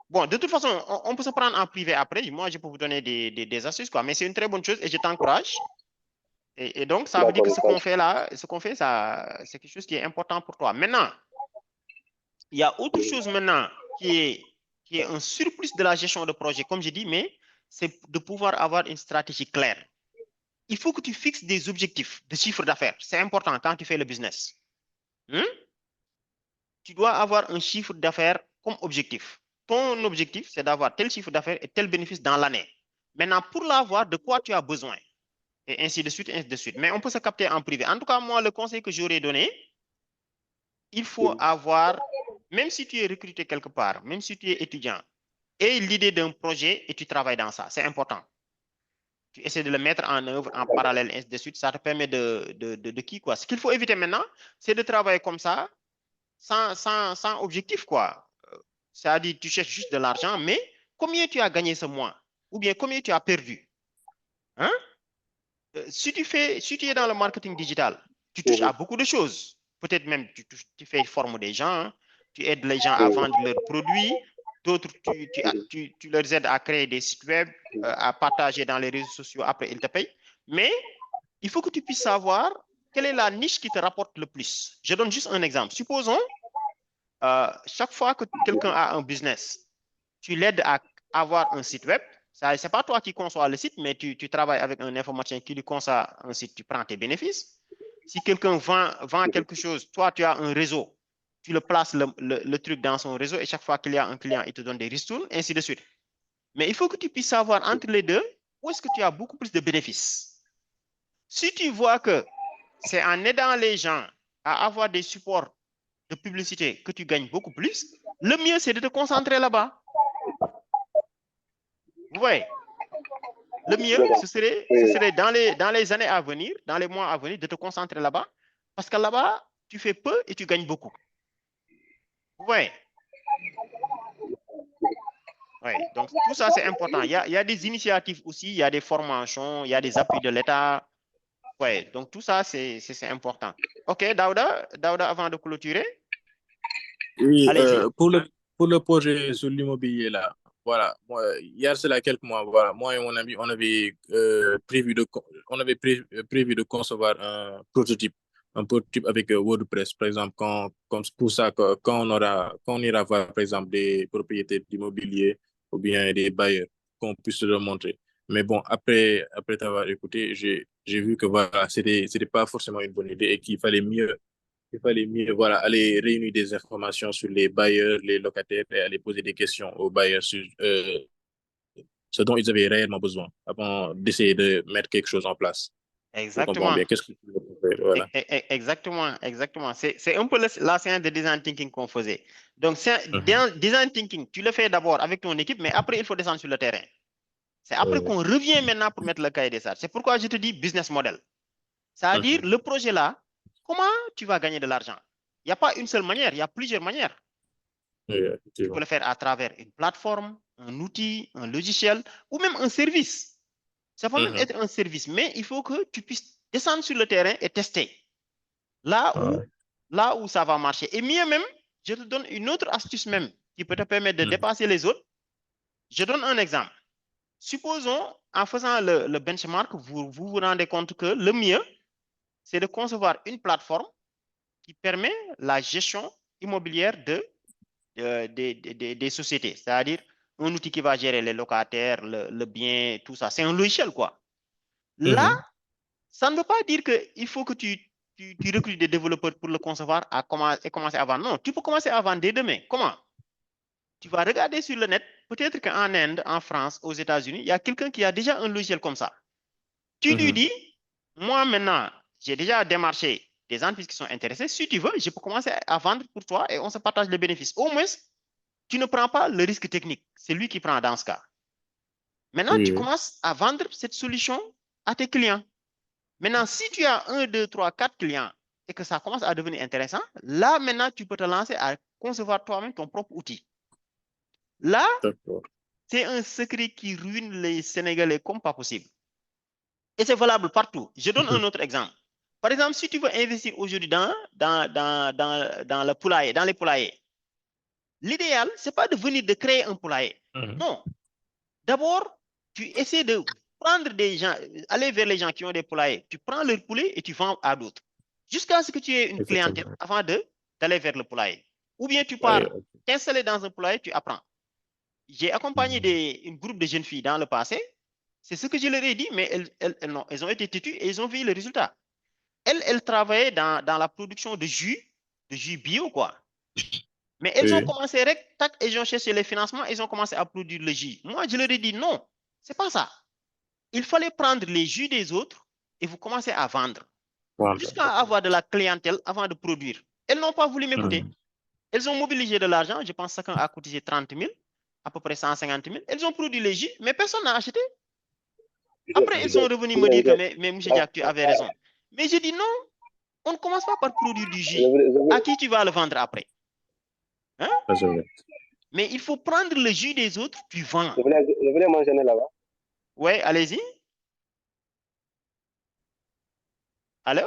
Bon, de toute façon, on peut se prendre en privé après. Moi, je peux vous donner des astuces, quoi. Mais c'est une très bonne chose et je t'encourage. Et donc, ça veut dire que ce qu'on fait là, ça, c'est quelque chose qui est important pour toi. Maintenant, il y a autre chose maintenant qui est un surplus de la gestion de projet, comme je dis, mais c'est de pouvoir avoir une stratégie claire. Il faut que tu fixes des objectifs de chiffre d'affaires. C'est important quand tu fais le business. Tu dois avoir un chiffre d'affaires comme objectif. Ton objectif, c'est d'avoir tel chiffre d'affaires et tel bénéfice dans l'année. Maintenant, pour l'avoir, de quoi tu as besoin? Et ainsi de suite, ainsi de suite. Mais on peut se capter en privé. En tout cas, moi, le conseil que j'aurais donné, il faut avoir, même si tu es recruté quelque part, même si tu es étudiant, et l'idée d'un projet et tu travailles dans ça. C'est important. Tu essaies de le mettre en œuvre en parallèle, ainsi de suite. Ça te permet de qui, quoi. Ce qu'il faut éviter maintenant, c'est de travailler comme ça, sans objectif, quoi. C'est-à-dire, tu cherches juste de l'argent, mais combien tu as gagné ce mois? Ou bien combien tu as perdu? Hein? Si tu es dans le marketing digital, tu touches à beaucoup de choses. Peut-être même tu fais former des gens, tu aides les gens à vendre leurs produits, d'autres, tu leur aides à créer des sites web, à partager dans les réseaux sociaux, après ils te payent. Mais il faut que tu puisses savoir quelle est la niche qui te rapporte le plus. Je donne juste un exemple. Supposons, chaque fois que quelqu'un a un business, tu l'aides à avoir un site web. Ce n'est pas toi qui conçois le site, mais tu travailles avec un informaticien qui lui conçoit un site, tu prends tes bénéfices. Si quelqu'un vend quelque chose, toi, tu as un réseau, tu le places le truc dans son réseau et chaque fois qu'il y a un client, il te donne des ristournes, ainsi de suite. Mais il faut que tu puisses savoir entre les deux où est-ce que tu as beaucoup plus de bénéfices. Si tu vois que c'est en aidant les gens à avoir des supports de publicité que tu gagnes beaucoup plus, le mieux, c'est de te concentrer là-bas. Vous voyez, le mieux, ce serait dans les années à venir, dans les mois à venir, de te concentrer là-bas. Parce que là-bas, tu fais peu et tu gagnes beaucoup. Vous voyez? Oui, donc tout ça, c'est important. Il y a des initiatives aussi, il y a des formations, il y a des appuis de l'État. Oui, donc tout ça, c'est important. OK, Daouda, avant de clôturer. Oui, pour le projet sur l'immobilier, là, voilà, moi, hier, c'est là quelques mois, voilà, moi et mon ami, on avait prévu de concevoir un prototype avec WordPress, par exemple, comme pour ça, quand on ira voir, par exemple, des propriétaires d'immobilier ou bien des bailleurs, qu'on puisse le montrer. Mais bon, après t'avoir écouté, j'ai vu que voilà, c'était pas forcément une bonne idée et qu'il fallait mieux, voilà, aller réunir des informations sur les bailleurs, les locataires et aller poser des questions aux bailleurs sur ce dont ils avaient réellement besoin avant d'essayer de mettre quelque chose en place. Exactement. Bien, qu'est-ce que tu veux faire, voilà. Exactement. C'est un peu la séance de design thinking qu'on faisait. Donc, design thinking, tu le fais d'abord avec ton équipe, mais après, il faut descendre sur le terrain. C'est après qu'on revient maintenant pour mettre le cahier des charges. C'est pourquoi je te dis business model. C'est-à-dire, le projet là, comment tu vas gagner de l'argent? Il n'y a pas une seule manière, il y a plusieurs manières. Tu peux le faire à travers une plateforme, un outil, un logiciel ou même un service. Ça peut même être un service, mais il faut que tu puisses descendre sur le terrain et tester. Là où ça va marcher. Et mieux même, je te donne une autre astuce même qui peut te permettre de dépasser les autres. Je donne un exemple. Supposons, en faisant le benchmark, vous vous rendez compte que le mieux, c'est de concevoir une plateforme qui permet la gestion immobilière des sociétés. C'est-à-dire un outil qui va gérer les locataires, le bien, tout ça. C'est un logiciel, quoi. Là, ça ne veut pas dire qu'il faut que tu recrutes des développeurs pour le concevoir et commencer à vendre. Non, tu peux commencer à vendre dès demain. Comment? Tu vas regarder sur le net, peut-être qu'en Inde, en France, aux États-Unis, il y a quelqu'un qui a déjà un logiciel comme ça. Tu lui dis, moi maintenant, j'ai déjà démarché des entreprises qui sont intéressées. Si tu veux, je peux commencer à vendre pour toi et on se partage les bénéfices. Au moins, tu ne prends pas le risque technique. C'est lui qui prend dans ce cas. Maintenant, Oui, tu oui. commences à vendre cette solution à tes clients. Maintenant, si tu as 1, 2, 3, 4 clients et que ça commence à devenir intéressant, là, maintenant, tu peux te lancer à concevoir toi-même ton propre outil. Là, D'accord. c'est un secret qui ruine les Sénégalais comme pas possible. Et c'est valable partout. Je donne un autre exemple. Par exemple, si tu veux investir aujourd'hui dans le poulailler, dans les poulaillers, l'idéal, ce n'est pas de venir de créer un poulailler. Non. D'abord, tu essaies de prendre des gens, aller vers les gens qui ont des poulaillers. Tu prends leur poulet et tu vends à d'autres. Jusqu'à ce que tu aies une clientèle Effectivement. avant d'aller vers le poulailler. Ou bien tu Oui, pars ok. t'installer dans un poulailler, tu apprends. J'ai accompagné un groupe de jeunes filles dans le passé. C'est ce que je leur ai dit, mais elles ont été têtues et elles ont vu le résultat. Elles travaillaient dans la production de jus bio, quoi. Mais elles ont Oui, commencé, tac, elles ont cherché les financements, elles ont commencé à produire le jus. Moi, je leur ai dit non, c'est pas ça. Il fallait prendre les jus des autres et vous commencez à vendre. voilà. Jusqu'à avoir de la clientèle avant de produire. Elles n'ont pas voulu m'écouter. Elles ont mobilisé de l'argent, je pense que chacun a cotisé 30 000, à peu près 150 000. Elles ont produit les jus, mais personne n'a acheté. Après, elles sont revenues me dire que, mais M. Jack, tu avais raison. Mais j'ai dit non, on ne commence pas par produire du jus. À qui tu vas le vendre après? Hein? Ça, c'est vrai. Mais il faut prendre le jus des autres, puis vendre. Je voulais mentionner là-bas. Oui, allez-y. Allô?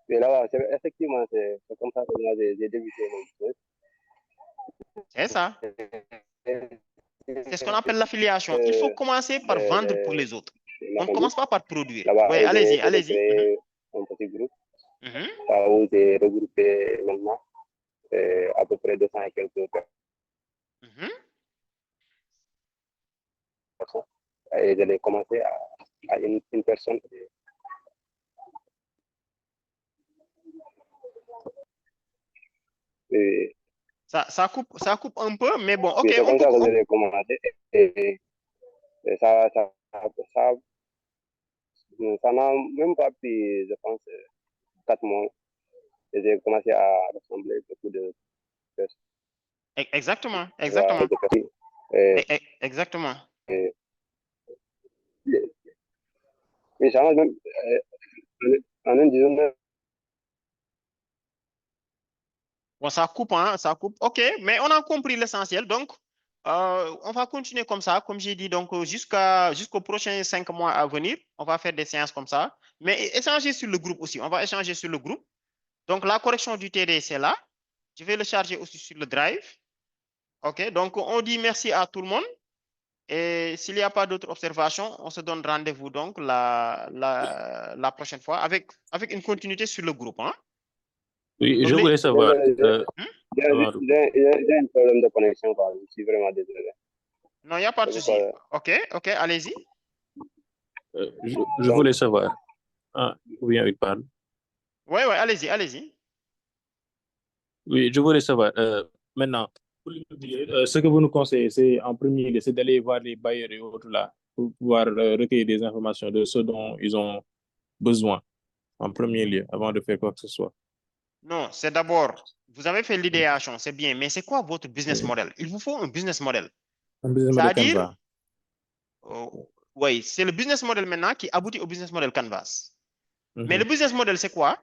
Et là-bas, effectivement, c'est comme ça que moi, j'ai débuté mon business. C'est ça. C'est ce qu'on appelle l'affiliation. Il faut commencer par vendre pour les autres. On ne commence pas par produire. Là-bas, Oui, allez-y, allez-y. créé un petit groupe. Là où j'ai regroupé maintenant à peu près 200 et quelques personnes. Et j'ai commencé à une personne. Et ça coupe un peu, mais bon, ok. c'est comme ça que j'ai commencé. Et ça n'a même pas pris, je pense, 4 mois. Et j'ai commencé à rassembler beaucoup de personnes. Exactement, Voilà, exactement. Exactement. Mais ça même en un disant. Bon, ça coupe, hein, ça coupe. Ok, mais on a compris l'essentiel. Donc, on va continuer comme ça, comme j'ai dit, donc jusqu'aux prochains 5 mois à venir, on va faire des séances comme ça. Mais échanger sur le groupe aussi. On va échanger sur le groupe. Donc, la correction du TD, c'est là. Je vais le charger aussi sur le drive. OK, donc on dit merci à tout le monde. Et s'il n'y a pas d'autres observations, on se donne rendez-vous donc la prochaine fois avec une continuité sur le groupe. Hein? Oui, Donc, je voulais savoir. J'ai un problème de connexion, je suis vraiment désolé. Non, il n'y a pas de souci. OK, allez-y. Je voulais savoir. Oui, il parle. Oui, allez-y. Oui, je voulais savoir. Maintenant, ce que vous nous conseillez, c'est en premier lieu, c'est d'aller voir les bailleurs et autres là, pour pouvoir recueillir des informations de ce dont ils ont besoin, en premier lieu, avant de faire quoi que ce soit. Non, c'est d'abord, vous avez fait l'idéation, c'est bien, mais c'est quoi votre business model? Il vous faut un business model. Un business model C'est-à-dire, Canva. oui, c'est le business model maintenant qui aboutit au business model Canvas. Mais le business model, c'est quoi?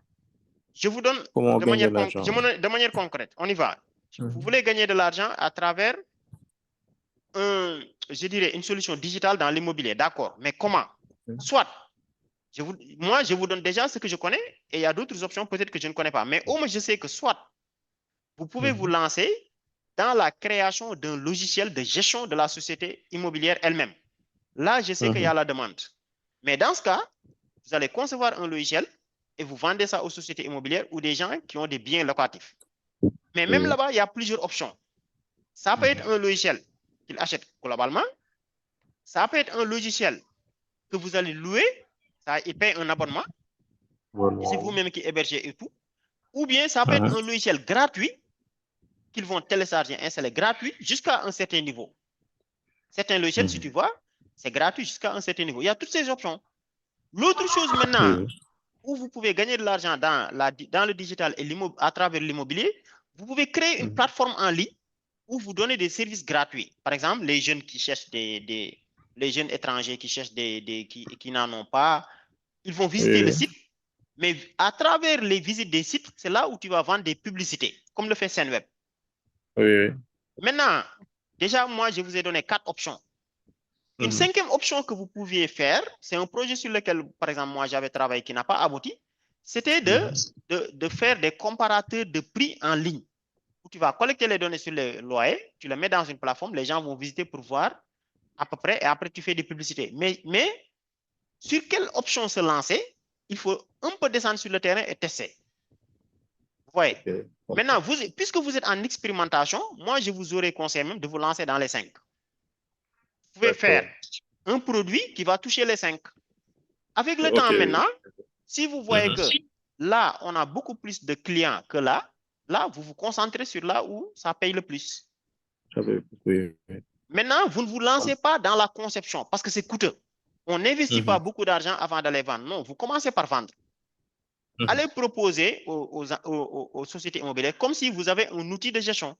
Je vous donne de manière concrète. On y va. Vous voulez gagner de l'argent à travers je dirais, une solution digitale dans l'immobilier. D'accord. Mais comment? Soit, moi, je vous donne déjà ce que je connais et il y a d'autres options peut-être que je ne connais pas. Mais au moins, je sais que soit, vous pouvez vous lancer dans la création d'un logiciel de gestion de la société immobilière elle-même. Là, je sais qu'il y a la demande. Mais dans ce cas, vous allez concevoir un logiciel et vous vendez ça aux sociétés immobilières ou des gens qui ont des biens locatifs. Mais même là-bas, il y a plusieurs options. Ça peut être un logiciel qu'ils achètent globalement. Ça peut être un logiciel que vous allez louer. Ça, ils payent un abonnement. Et c'est vous-même qui hébergez et tout. Ou bien ça peut être un logiciel gratuit qu'ils vont télécharger, installer gratuit jusqu'à un certain niveau. Certains logiciels, si tu vois, c'est gratuit jusqu'à un certain niveau. Il y a toutes ces options. L'autre chose maintenant, où vous pouvez gagner de l'argent dans le digital et à travers l'immobilier, Vous pouvez créer une plateforme en ligne où vous donnez des services gratuits. Par exemple, les jeunes qui cherchent les jeunes étrangers qui cherchent qui n'en ont pas, ils vont visiter le site. Mais à travers les visites des sites, c'est là où tu vas vendre des publicités, comme le fait Senweb. Maintenant, déjà, moi, je vous ai donné 4 options. Une cinquième option que vous pouviez faire, c'est un projet sur lequel, par exemple, moi, j'avais travaillé qui n'a pas abouti. C'était de faire des comparateurs de prix en ligne. Où tu vas collecter les données sur les loyers, tu les mets dans une plateforme, les gens vont visiter pour voir à peu près, et après, tu fais des publicités. Mais sur quelle option se lancer? Il faut un peu descendre sur le terrain et tester. Vous voyez? Maintenant, puisque vous êtes en expérimentation, moi, je vous aurais conseillé même de vous lancer dans les 5. Vous pouvez faire un produit qui va toucher les 5. Avec le temps maintenant, si vous voyez que là, on a beaucoup plus de clients que là, vous vous concentrez sur là où ça paye le plus. Maintenant, vous ne vous lancez pas dans la conception parce que c'est coûteux. On n'investit pas beaucoup d'argent avant d'aller vendre. Non, vous commencez par vendre. Allez proposer aux sociétés immobilières comme si vous avez un outil de gestion.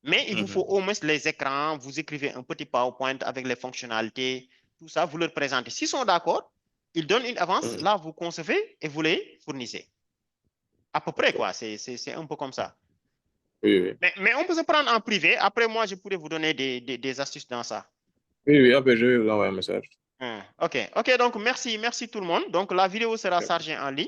Mais il vous faut au moins les écrans, vous écrivez un petit PowerPoint avec les fonctionnalités, tout ça, vous leur présentez. S'ils sont d'accord, ils donnent une avance, là, vous concevez et vous les fournissez. À peu près, quoi. C'est un peu comme ça. Mais on peut se prendre en privé. Après, moi, je pourrais vous donner des astuces dans ça. Après, je vais vous envoyer un message. OK, donc merci tout le monde. Donc, la vidéo sera chargée en ligne.